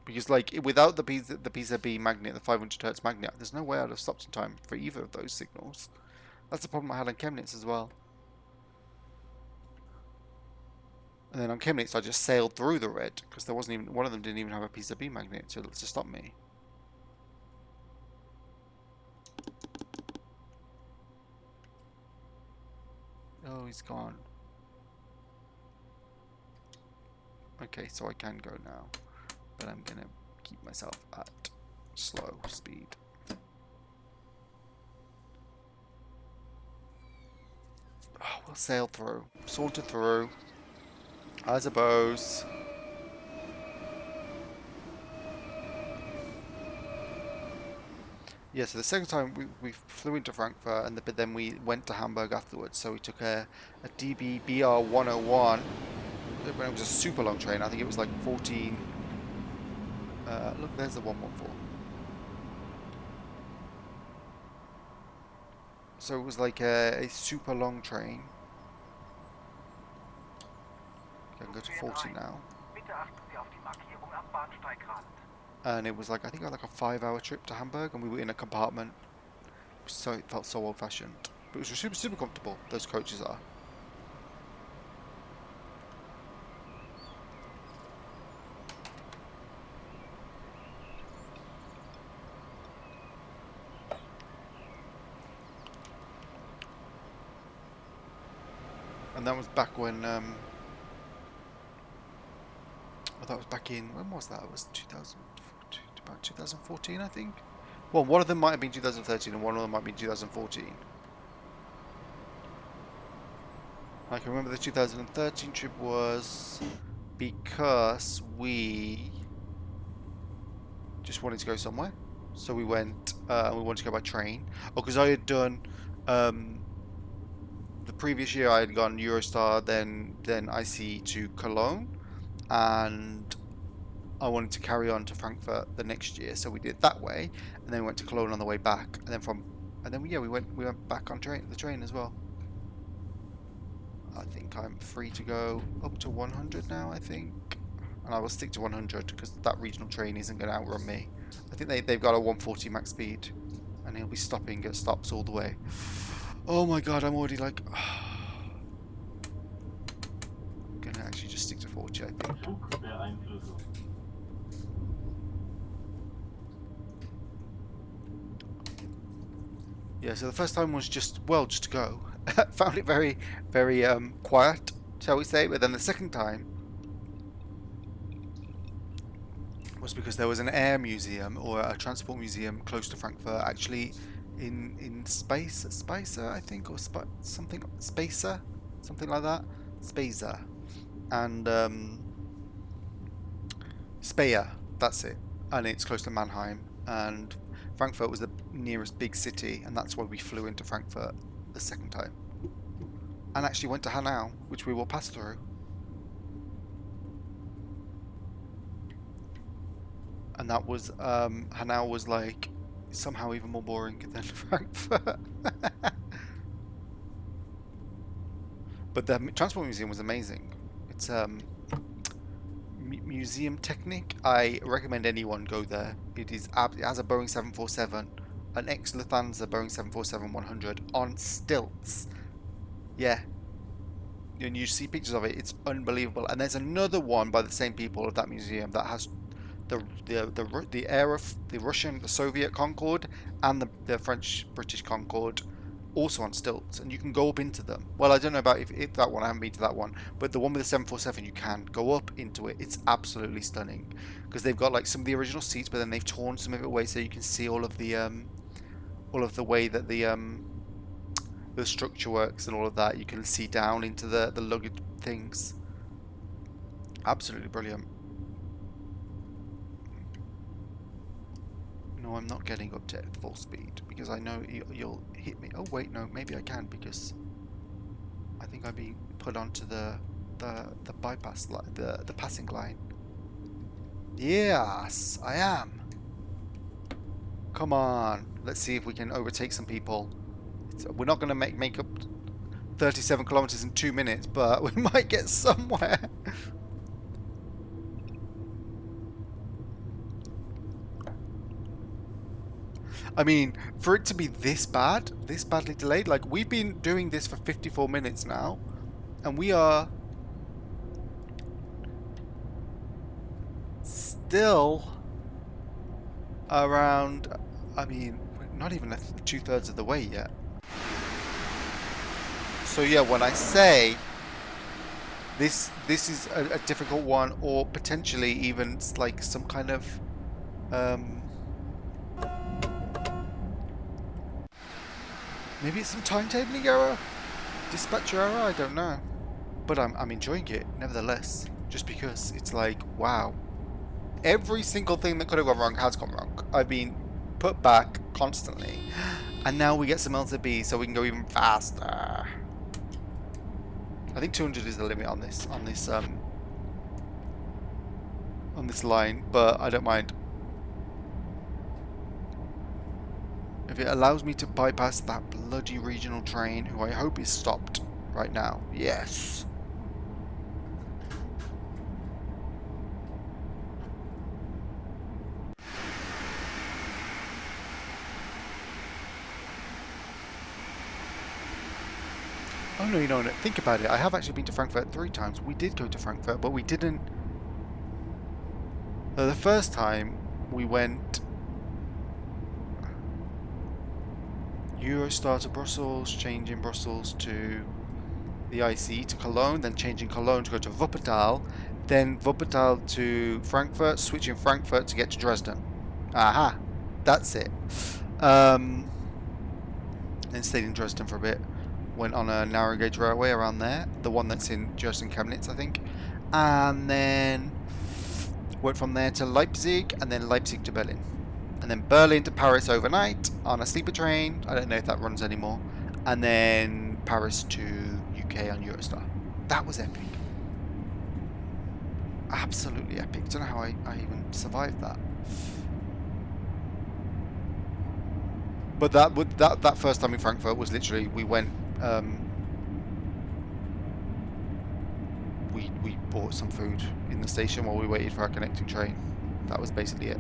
Because like without the PZB magnet, the 500 Hz magnet, there's no way I'd have stopped in time for either of those signals. That's the problem I had on Chemnitz as well. And then on Chemnitz, I just sailed through the red because there wasn't even one of them didn't even have a PZB magnet to stop me. No, he's gone. Okay, so I can go now. But I'm gonna keep myself at slow speed. Oh, we'll sail through. Saunter through. I suppose. Yeah, so the second time we flew into Frankfurt, but then we went to Hamburg afterwards. So we took a DB BR 101 when it was a super long train. I think it was like 14. Look, there's the 114. So it was like a super long train. I can go to 40 now. And it was like, I think like a 5-hour trip to Hamburg, and we were in a compartment. So it felt so old-fashioned. But it was super, super comfortable, those coaches are. And that was back when, well, that was back in, when was that? It was 2014, about 2014, I think. Well, one of them might have been 2013 and one of them might be 2014. I can remember the 2013 trip was because we just wanted to go somewhere. So we went, we wanted to go by train. Oh, because I had done, the previous year I had gone Eurostar, then IC to Cologne, and I wanted to carry on to Frankfurt the next year, so we did it that way, and then we went to Cologne on the way back, and then yeah, we went back on the train as well. I think I'm free to go up to 100 now, I think, and I will stick to 100 because that regional train isn't going to outrun me. I think they've got a 140 max speed, and he'll be stopping at stops all the way. Oh my god, I'm already like... I'm going to actually just stick to 40, I think. Yeah, so the first time was just to go. Found it very, very quiet, shall we say. But then the second time was because there was an air museum or a transport museum close to Frankfurt, actually in Spacer, I think, or something Spacer, something like that, Spacer, and Speyer. That's it, and it's close to Mannheim, and Frankfurt was the nearest big city, and that's why we flew into Frankfurt the second time. And actually went to Hanau, which we will pass through. And that was, Hanau was like, somehow even more boring than Frankfurt. But the Transport Museum was amazing. It's, Museum Technic. I recommend anyone go there. It has a Boeing 747, an ex-Lufthansa Boeing 747-100 on stilts. Yeah, and you see pictures of it. It's unbelievable. And there's another one by the same people of that museum that has the Russian, the Soviet Concorde, and the French British Concorde, also on stilts, and you can go up into them. Well, I don't know about if that one. I haven't been to that one, but the one with the 747, you can go up into it. It's absolutely stunning because they've got like some of the original seats, but then they've torn some of it away so you can see all of the way that the structure works and all of that. You can see down into the luggage things. Absolutely brilliant. No, I'm not getting up to full speed because I know you'll hit me. Oh wait, no, maybe I can because I think I'm being put onto the bypass line, the passing line. Yes, I am. Come on, let's see if we can overtake some people. We're not going to make up 37 kilometers in 2 minutes, but we might get somewhere. I mean, for it to be this badly delayed, like we've been doing this for 54 minutes now, and we are still around, I mean, not even 2/3 of the way yet. So yeah, when I say this is a difficult one, or potentially even like some kind of maybe it's some timetabling error, dispatcher error. I don't know, but I'm enjoying it nevertheless, just because it's like wow, every single thing that could have gone wrong has gone wrong. I've been put back constantly, and now we get some LZB, so we can go even faster. I think 200 is the limit on this line, but I don't mind. If it allows me to bypass that bloody regional train, who I hope is stopped right now. Yes. Oh no, you know, think about it. I have actually been to Frankfurt 3 times. We did go to Frankfurt, but we didn't. The first time we went Eurostar to Brussels, changing Brussels to the IC to Cologne, then changing Cologne to go to Wuppertal, then Wuppertal to Frankfurt, switching Frankfurt to get to Dresden. Aha, that's it. Then stayed in Dresden for a bit. Went on a narrow gauge railway around there, the one that's in Dresden Chemnitz, I think, and then went from there to Leipzig, and then Leipzig to Berlin. And then Berlin to Paris overnight on a sleeper train. I don't know if that runs anymore. And then Paris to UK on Eurostar. That was epic. Absolutely epic. Don't know how I even survived that. But that first time in Frankfurt was literally we went. We bought some food in the station while we waited for our connecting train. That was basically it.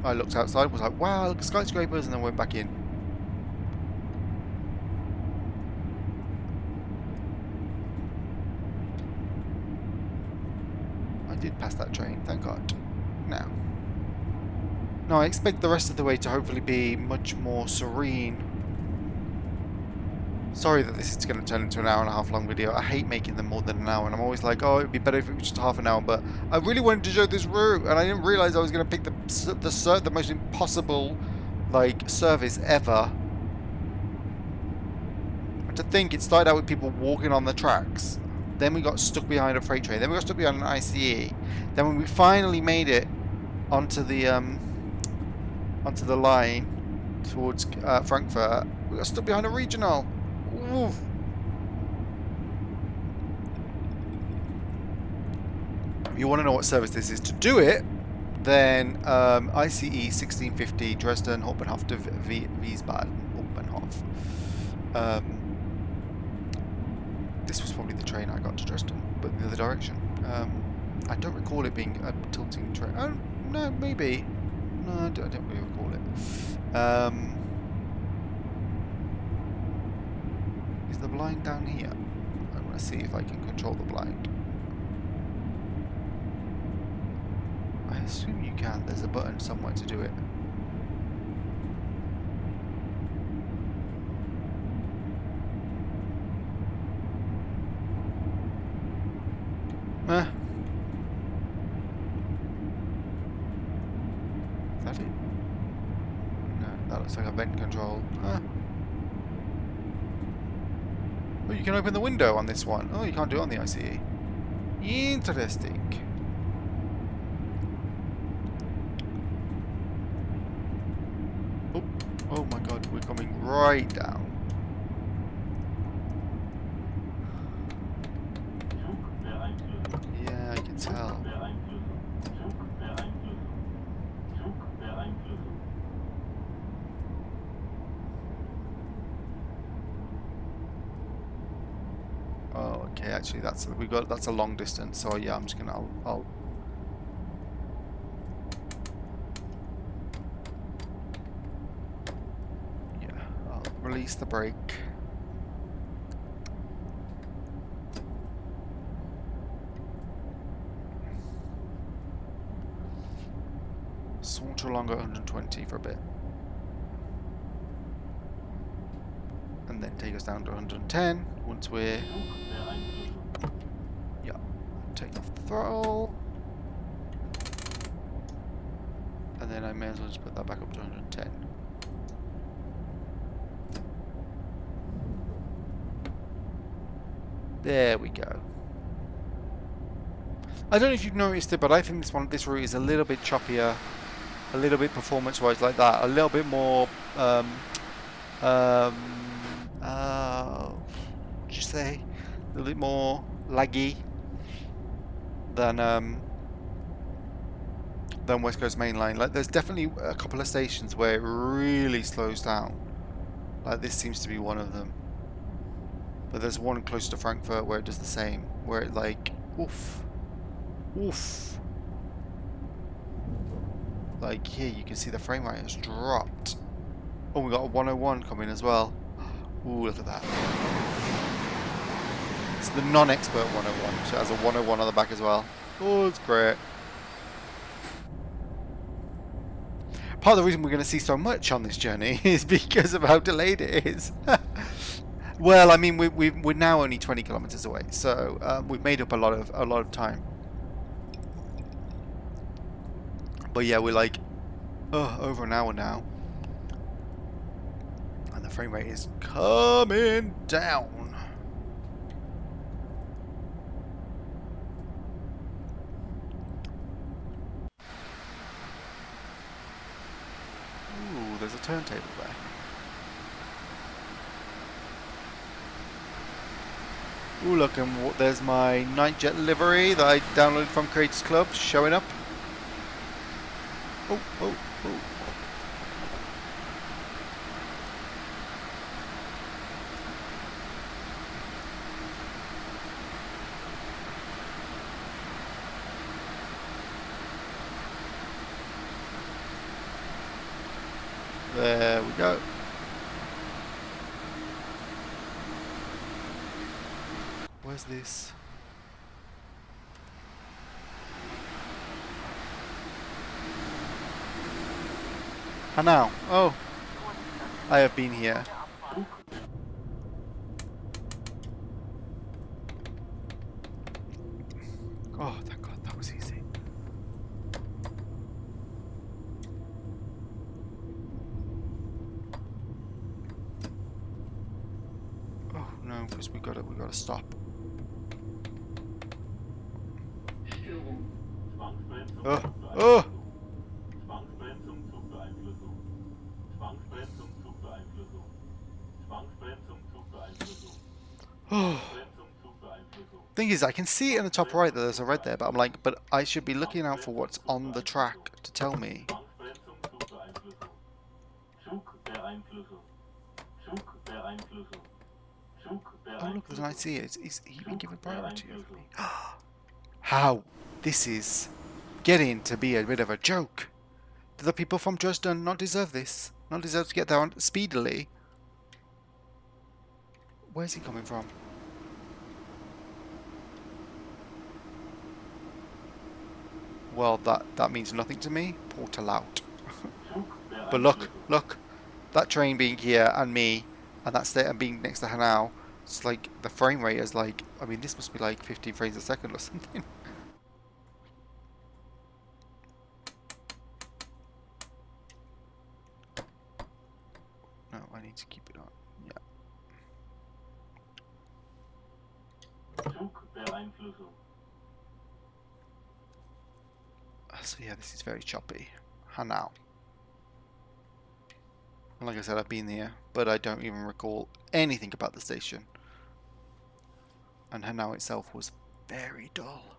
I looked outside, was like, wow, look at skyscrapers, and then went back in. I did pass that train, thank God. Now. No, I expect the rest of the way to hopefully be much more serene. Sorry that this is going to turn into an hour and a half long video. I hate making them more than an hour, and I'm always like, oh, it'd be better if it was just half an hour, but I really wanted to show this route, and I didn't realise I was going to pick the most impossible, like, service ever. And to think, it started out with people walking on the tracks, then we got stuck behind a freight train, then we got stuck behind an ICE, then when we finally made it onto the line towards Frankfurt, we got stuck behind a regional. Oof. If you want to know what service this is to do it, then ICE 1650 Dresden Hauptbahnhof to Wiesbaden Hauptbahnhof. This was probably the train I got to Dresden, but in the other direction. I don't recall it being a tilting train. Oh no, maybe. No, I don't really recall it. Is the blind down here? I want to see if I can control the blind. I assume you can. There's a button somewhere to do it. Is that it? No, that looks like a vent control. Oh, you can open the window on this one. Oh, you can't do it on the ICE. Interesting. Oh my god, we're coming right down. Yeah, I can tell. Oh, okay. Actually, that's a long distance. So yeah, I'm just gonna I'll release the brake. Saunter along at 120 for a bit. And then take us down to 110 once we're... Yeah, take off the throttle. And then I may as well just put that back up to 110. There we go. I don't know if you've noticed it, but I think this route is a little bit choppier, a little bit performance-wise like that, a little bit more, what would you say? A little bit more laggy than West Coast Main Line. Like, there's definitely a couple of stations where it really slows down. Like, this seems to be one of them. But there's one close to Frankfurt where it does the same, where it like, oof. Oof. Like here you can see the frame rate has dropped. Oh, we got a 101 coming as well. Ooh, look at that. It's the non-expert 101, so it has a 101 on the back as well. Oh, it's great. Part of the reason we're going to see so much on this journey is because of how delayed it is. Well, I mean, we're now only 20 kilometers away, so we've made up a lot of time. But yeah, we're like, over an hour now, and the frame rate is coming down. Ooh, there's a turntable there. Ooh, look, and there's my Nightjet livery that I downloaded from Creators Club showing up. Oh, oh, oh. There we go. Where's this? Now. Oh, I have been here. Oh, thank God, that was easy. Oh no, because we gotta stop. Oh. Thing is, I can see it in the top right that there's a red there, but I'm like, but I should be looking out for what's on the track to tell me. Oh look, there's an IC. Is he been given priority over me? How? This is getting to be a bit of a joke. Do the people from Dresden not deserve this? Not deserve to get there speedily? Where's he coming from? Well, that means nothing to me. Porter Lout. But look, that train being here and me, and that state and being next to Hanau, it's like the frame rate is like, I mean, this must be like 15 frames a second or something. No, I need to keep it on. Yeah. So yeah, this is very choppy. Hanau. And like I said, I've been here, but I don't even recall anything about the station. And Hanau itself was very dull.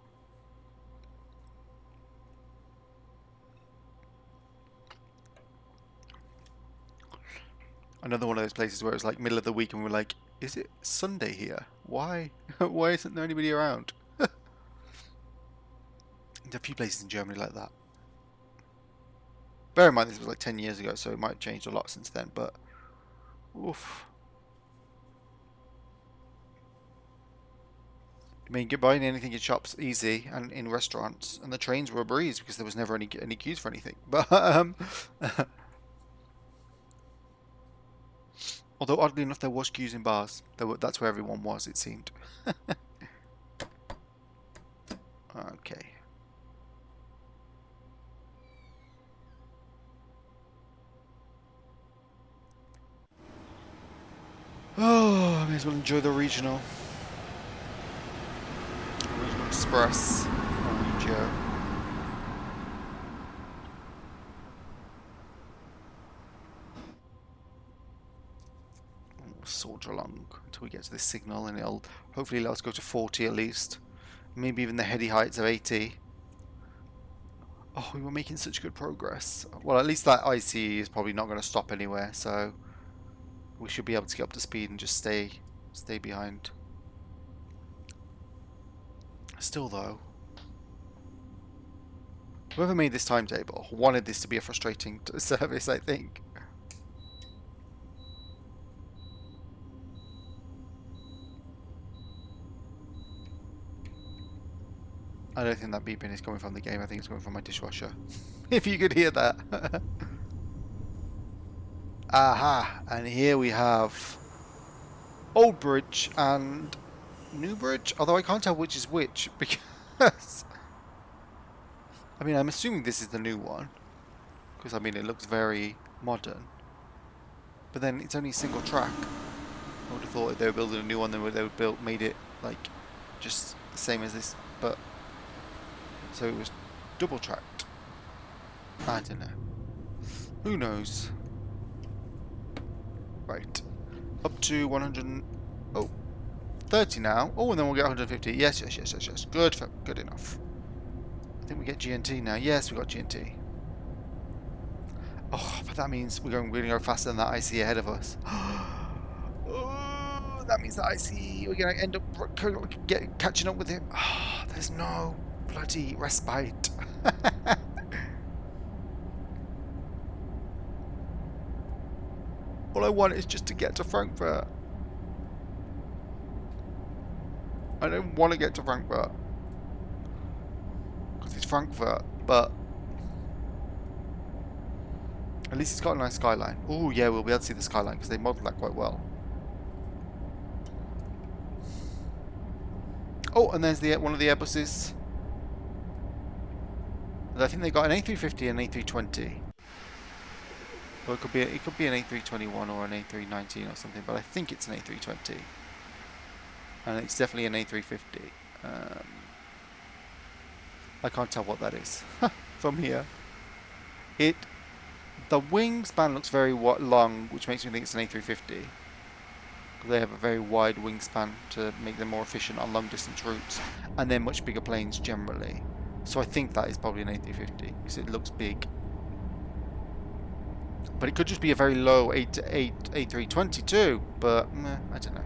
Another one of those places where it's like middle of the week and we're like, is it Sunday here? Why? Why isn't there anybody around? There's a few places in Germany like that. Bear in mind this was like 10 years ago, so it might have changed a lot since then, but oof. I mean, buying anything in shops easy, and in restaurants, and the trains were a breeze because there was never any queues for anything. But Although oddly enough, there was queues in bars. That's where everyone was, it seemed. Okay. Oh, I may as well enjoy the regional. Regional Express. Regio. We'll soldier along until we get to this signal, and it'll hopefully let us go to 40 at least. Maybe even the heady heights of 80. Oh, we were making such good progress. Well, at least that ICE is probably not going to stop anywhere, so we should be able to get up to speed and just stay behind. Still though, whoever made this timetable wanted this to be a frustrating service, I think. I don't think that beeping is coming from the game, I think it's coming from my dishwasher. If you could hear that. Aha, and here we have Old Bridge and New Bridge, although I can't tell which is which because I mean, I'm assuming this is the new one because I mean it looks very modern, but then it's only a single track. I would have thought if they were building a new one, they would have made it like just the same as this, but so it was double tracked. I don't know. Who knows? Right, up to 100. Oh, 30 now. Oh, and then we'll get 150. Yes. Good enough. I think we get GNT now. Yes, we got GNT. Oh, but that means we're going to go faster than that IC ahead of us. Oh, that means that IC, we're going to end up catching up with him. Oh, there's no bloody respite. All I want is just to get to Frankfurt. I don't want to get to Frankfurt because it's Frankfurt, but at least it's got a nice skyline. Oh yeah, we'll be able to see the skyline because they modelled that quite well. Oh, and there's the one of the Airbuses. I think they got an A350 and an A320. Or it could be an A321 or an A319 or something, but I think it's an A320. And it's definitely an A350. I can't tell what that is from here. The wingspan looks very long, which makes me think it's an A350. They have a very wide wingspan to make them more efficient on long distance routes, and they're much bigger planes generally. So I think that is probably an A350 because it looks big. But it could just be a very low A320 too. But I don't know.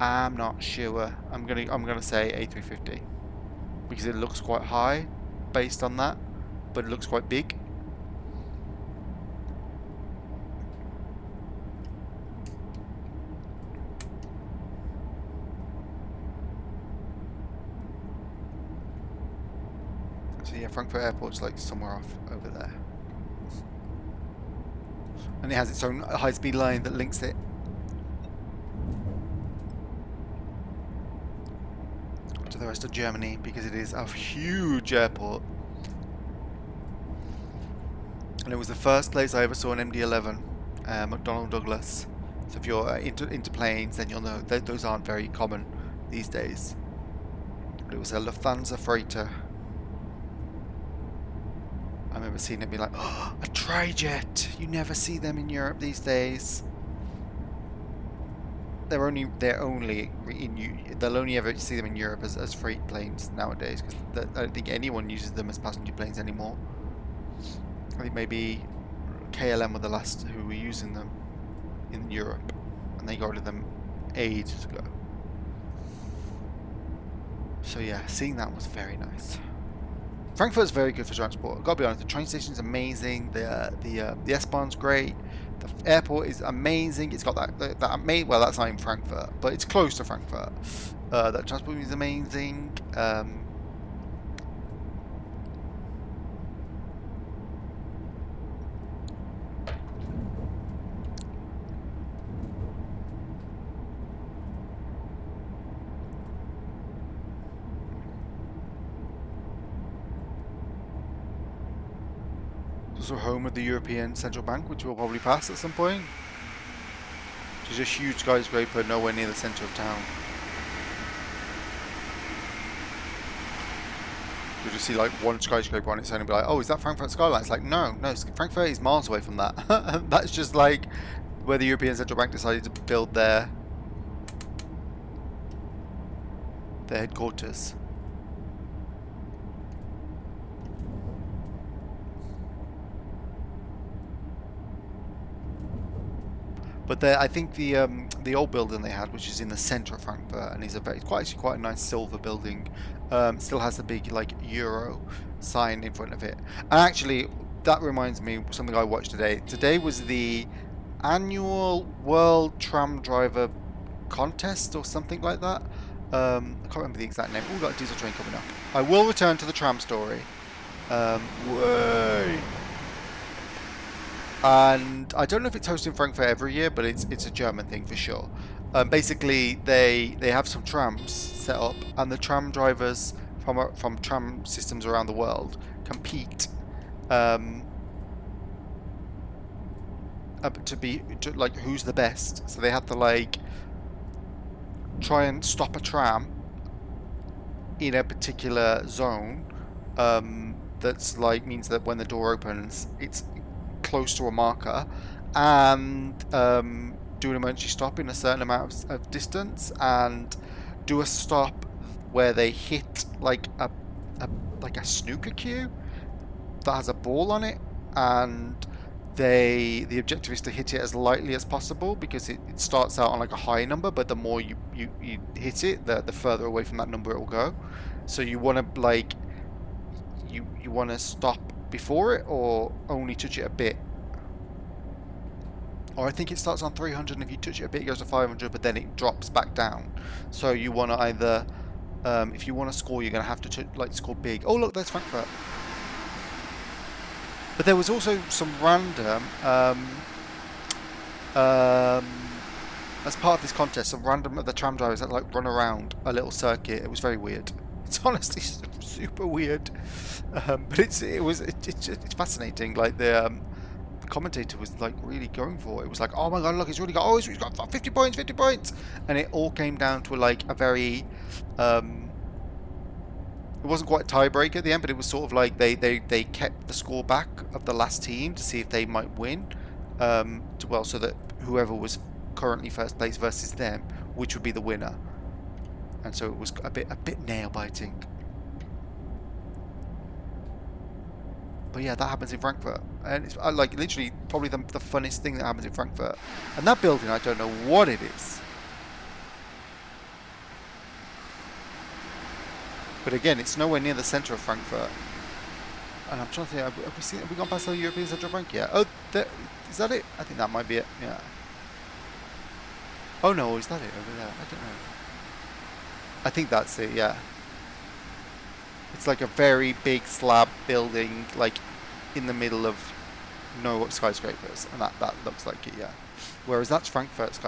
I'm not sure. I'm gonna say A350 because it looks quite high based on that, but it looks quite big. So yeah, Frankfurt Airport's like somewhere off over there. And it has its own high-speed line that links it to the rest of Germany because it is a huge airport. And it was the first place I ever saw an MD-11, McDonnell Douglas. So if you're into planes, then you'll know that those aren't very common these days. But it was a Lufthansa freighter. I remember seeing it be like, oh, a trijet! You never see them in Europe these days. They'll only ever see them in Europe as freight planes nowadays because I don't think anyone uses them as passenger planes anymore. I think maybe KLM were the last who were using them in Europe, and they got rid of them ages ago. So yeah, seeing that was very nice. Frankfurt's very good for transport. I've got to be honest, the train station's amazing. The S-Bahn's great. The airport is amazing. It's got well, that's not in Frankfurt, but it's close to Frankfurt. That transport is amazing. also home of the European Central Bank, which we'll probably pass at some point. Which is a huge skyscraper nowhere near the centre of town. You'll just see like one skyscraper on its own and be like, oh, is that Frankfurt skyline? It's like, no, Frankfurt is miles away from that. That's just like where the European Central Bank decided to build their headquarters. But I think the old building they had, which is in the centre of Frankfurt, and is actually quite a nice silver building, still has the big like Euro sign in front of it. And actually, that reminds me of something I watched today. Today was the annual World Tram Driver Contest or something like that. I can't remember the exact name. Oh, we've got a diesel train coming up. I will return to the tram story. Way. And I don't know if it's hosted in Frankfurt every year, but it's a German thing for sure. Basically, they have some trams set up, and the tram drivers from tram systems around the world compete to like who's the best. So they have to like try and stop a tram in a particular zone. That's like means that when the door opens, it's close to a marker, and do an emergency stop in a certain amount of distance, and do a stop where they hit like a snooker cue that has a ball on it, and the objective is to hit it as lightly as possible because it starts out on like a high number, but the more you hit it, the further away from that number it will go. So you want to like you want to stop before it or only touch it a bit. Or I think it starts on 300 and if you touch it a bit it goes to 500, but then it drops back down. So you want to either if you want to score, you're going to have to like score big. Oh look, there's Frankfurt. But there was also some random, as part of this contest, some random of the tram drivers that like run around a little circuit. It was very weird. It's honestly super weird, but it's fascinating. Like the commentator was like really going for it. It was like, oh my god, look, he's got 50 points, 50 points, and it all came down to like a very it wasn't quite a tiebreaker at the end, but it was sort of like they kept the score back of the last team to see if they might win. So that whoever was currently first place versus them, which would be the winner. And so it was a bit nail biting. But yeah, that happens in Frankfurt, and it's like literally probably the funnest thing that happens in Frankfurt. And that building, I don't know what it is. But again, it's nowhere near the centre of Frankfurt. And I'm trying to think, have we gone past the European Central Bank yet? Oh, is that it? I think that might be it, yeah. Oh no, is that it over there? I don't know. I think that's it, yeah. It's like a very big slab building, like in the middle of no skyscrapers. And that looks like it, yeah. Whereas that's Frankfurt's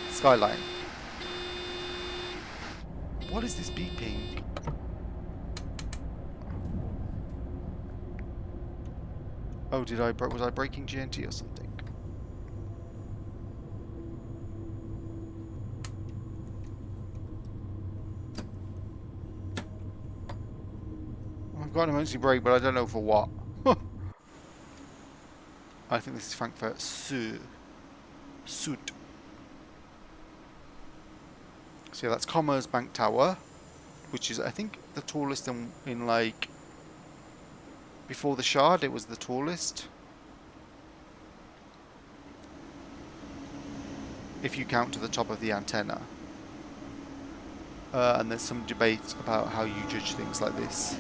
skyline. What is this beeping? Oh, was I breaking GNT or something? I've got an emergency brake, but I don't know for what. I think this is Frankfurt Süd. So yeah, that's Commerzbank Tower, which is I think the tallest in like before the Shard. It was the tallest, if you count to the top of the antenna. And there's some debate about how you judge things like this.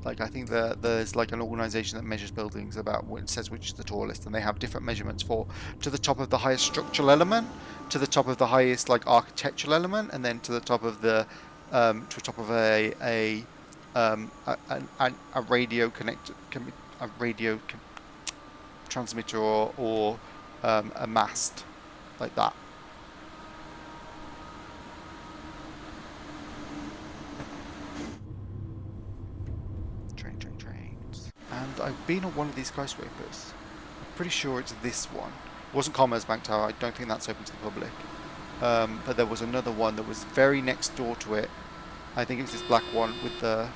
Like I think there's like an organisation that measures buildings about says which is the tallest, and they have different measurements for to the top of the highest structural element, to the top of the highest like architectural element, and then to the top of the to the top of a radio transmitter or a mast like that. I've been on one of these skyscrapers. I'm pretty sure it's this one. It wasn't Commerzbank Tower. I don't think that's open to the public. But there was another one that was very next door to it. I think it was this black one with the...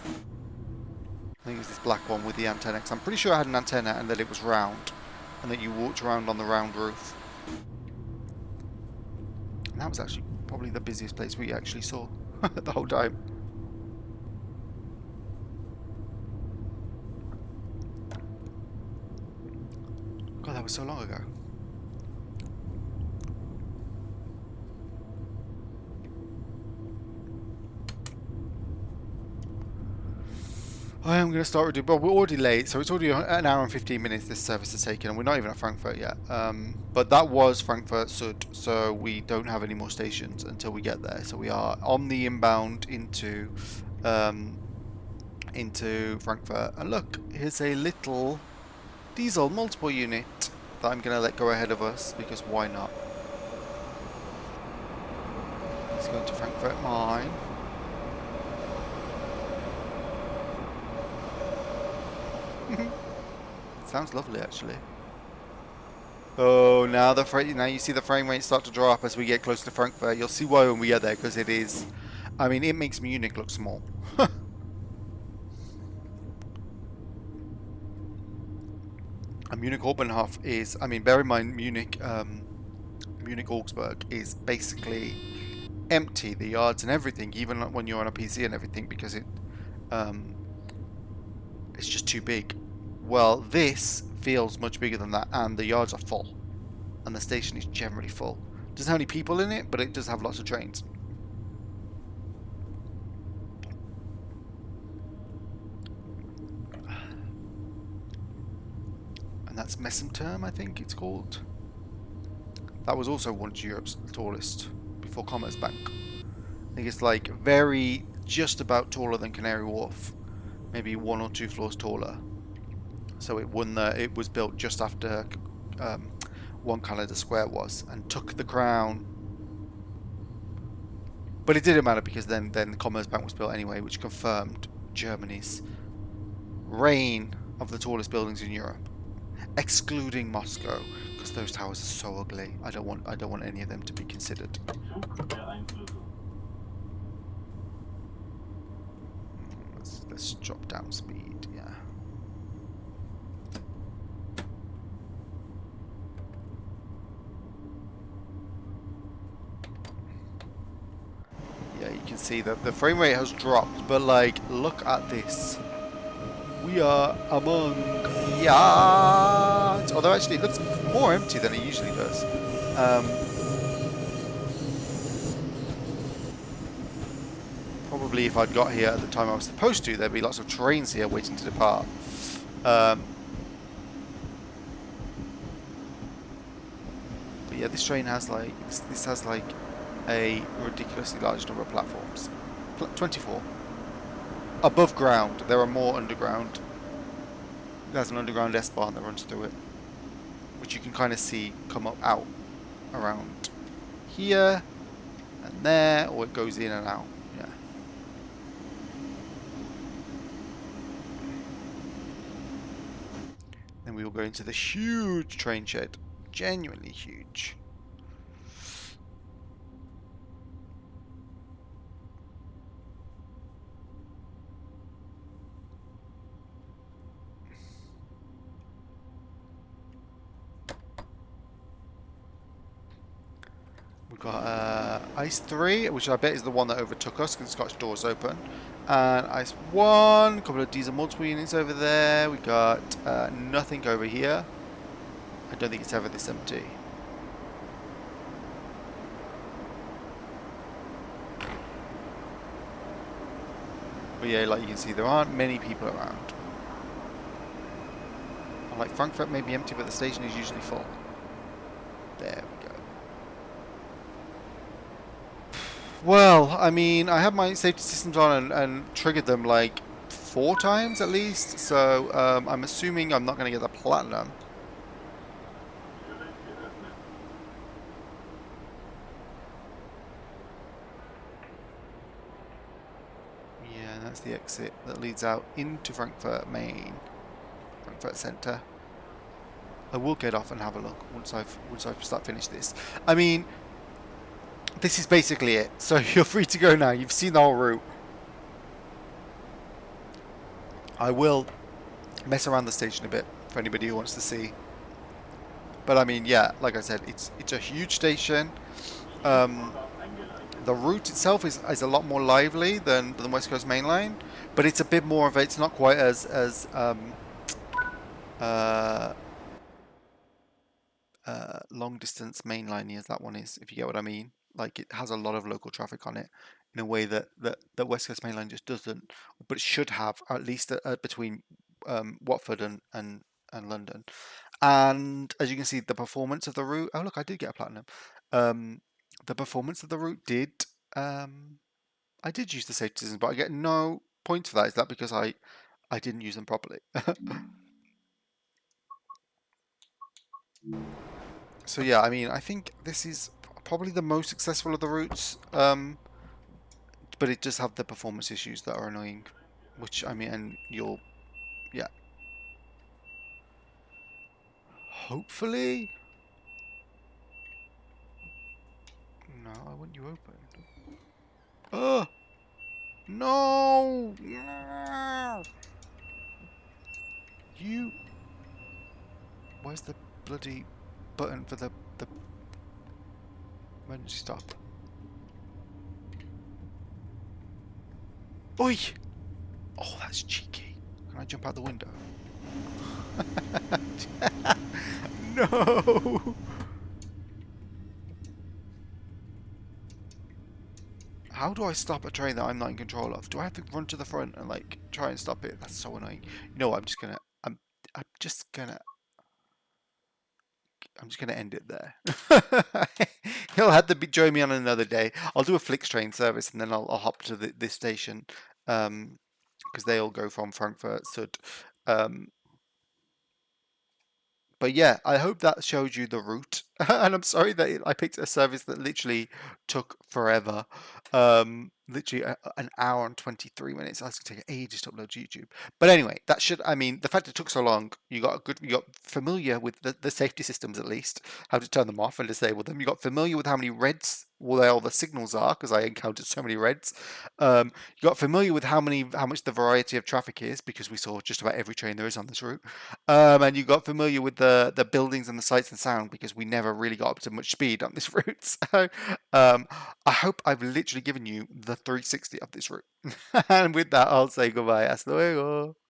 I think it was this black one with the antenna. Because I'm pretty sure it had an antenna and that it was round. And that you walked around on the round roof. And that was actually probably the busiest place we actually saw the whole time. God, that was so long ago. I am going to start redoing. Well, we're already late, so it's already an hour and 15 minutes this service has taken, and we're not even at Frankfurt yet. But that was Frankfurt Sud, so we don't have any more stations until we get there. So we are on the inbound into Frankfurt. And look, here's a little diesel multiple unit that I'm going to let go ahead of us because why not? It's going to Frankfurt Mine. Sounds lovely, actually. Oh, now you see the frame rate start to drop as we get close to Frankfurt. You'll see why when we get there, because it is. I mean, it makes Munich look small. And Munich Hauptbahnhof is. I mean, bear in mind, Munich Augsburg is basically empty. The yards and everything, even when you're on a PC and everything, because it's just too big. Well, this feels much bigger than that, and the yards are full, and the station is generally full. It doesn't have any people in it, but it does have lots of trains. And that's Messenturm, I think it's called. That was also one of Europe's tallest before Commerzbank. I think it's like just about taller than Canary Wharf, maybe 1 or 2 floors taller. So it was built just after One Canada Square was, and took the crown. But it didn't matter because then the Commerzbank was built anyway, which confirmed Germany's reign of the tallest buildings in Europe, excluding Moscow, because those towers are so ugly. I don't want any of them to be considered. Let's drop down speed. Yeah. Yeah, you can see that the frame rate has dropped, but like, look at this. We are among yards. Although actually it looks more empty than it usually does. Probably if I'd got here at the time I was supposed to, there'd be lots of trains here waiting to depart. But yeah, this train has like, this has like a ridiculously large number of platforms. 24. Above ground, there are more underground. There's an underground S-Bahn that runs through it, which you can kind of see come out around here and there, or it goes in and out. Yeah. Then we will go into the huge train shed. Genuinely huge. We've got Ice 3, which I bet is the one that overtook us because it's got its doors open. And Ice 1, a couple of diesel multiple units over there. We got nothing over here. I don't think it's ever this empty. But yeah, like you can see, there aren't many people around. Like Frankfurt may be empty, but the station is usually full. There we go. Well, I mean, I have my safety systems on and triggered them like 4 times at least, so I'm assuming I'm not going to get the platinum. Yeah, that's the exit that leads out into Frankfurt Main. Frankfurt Center. I will get off and have a look once I've finished this. I mean, this is basically it. So you're free to go now. You've seen the whole route. I will mess around the station a bit for anybody who wants to see. But I mean, yeah, like I said, it's a huge station. The route itself is a lot more lively than the West Coast Main Line, but it's a bit more of a, it's not quite as uh, long distance mainliney as that one is, if you get what I mean. Like it has a lot of local traffic on it in a way that West Coast Main Line just doesn't, but it should have at least between Watford and London. And as you can see, the performance of the route. Oh look, I did get a platinum. Um, the performance of the route did. Um, I did use the safety systems, but I get no points for that. Is that because I didn't use them properly? So yeah, I mean, I think this is probably the most successful of the routes, but it does have the performance issues that are annoying, which I mean, and you'll, yeah, hopefully. No, I want you open. Oh no! No! You. Where's the bloody button for the emergency stop? Oi! Oh, that's cheeky. Can I jump out the window? No! How do I stop a train that I'm not in control of? Do I have to run to the front and like try and stop it? That's so annoying. You know what, I'm just gonna end it there. He'll have to join me on another day. I'll do a Flix train service and then I'll hop to this station because they all go from Frankfurt Sud. Um, But yeah, I hope that showed you the route. And I'm sorry that I picked a service that literally took forever. Literally an hour and 23 minutes. That's going to take ages to upload to YouTube. But anyway, that should, I mean, the fact it took so long, you got familiar with the safety systems at least, how to turn them off and disable them. You got familiar with how many reds, well, all the signals are, because I encountered so many reds. You got familiar with how much the variety of traffic is, because we saw just about every train there is on this route. And you got familiar with the buildings and the sights and sound because we never really got up to much speed on this route. So I hope I've literally given you the 360 of this route. And with that, I'll say goodbye. Hasta luego.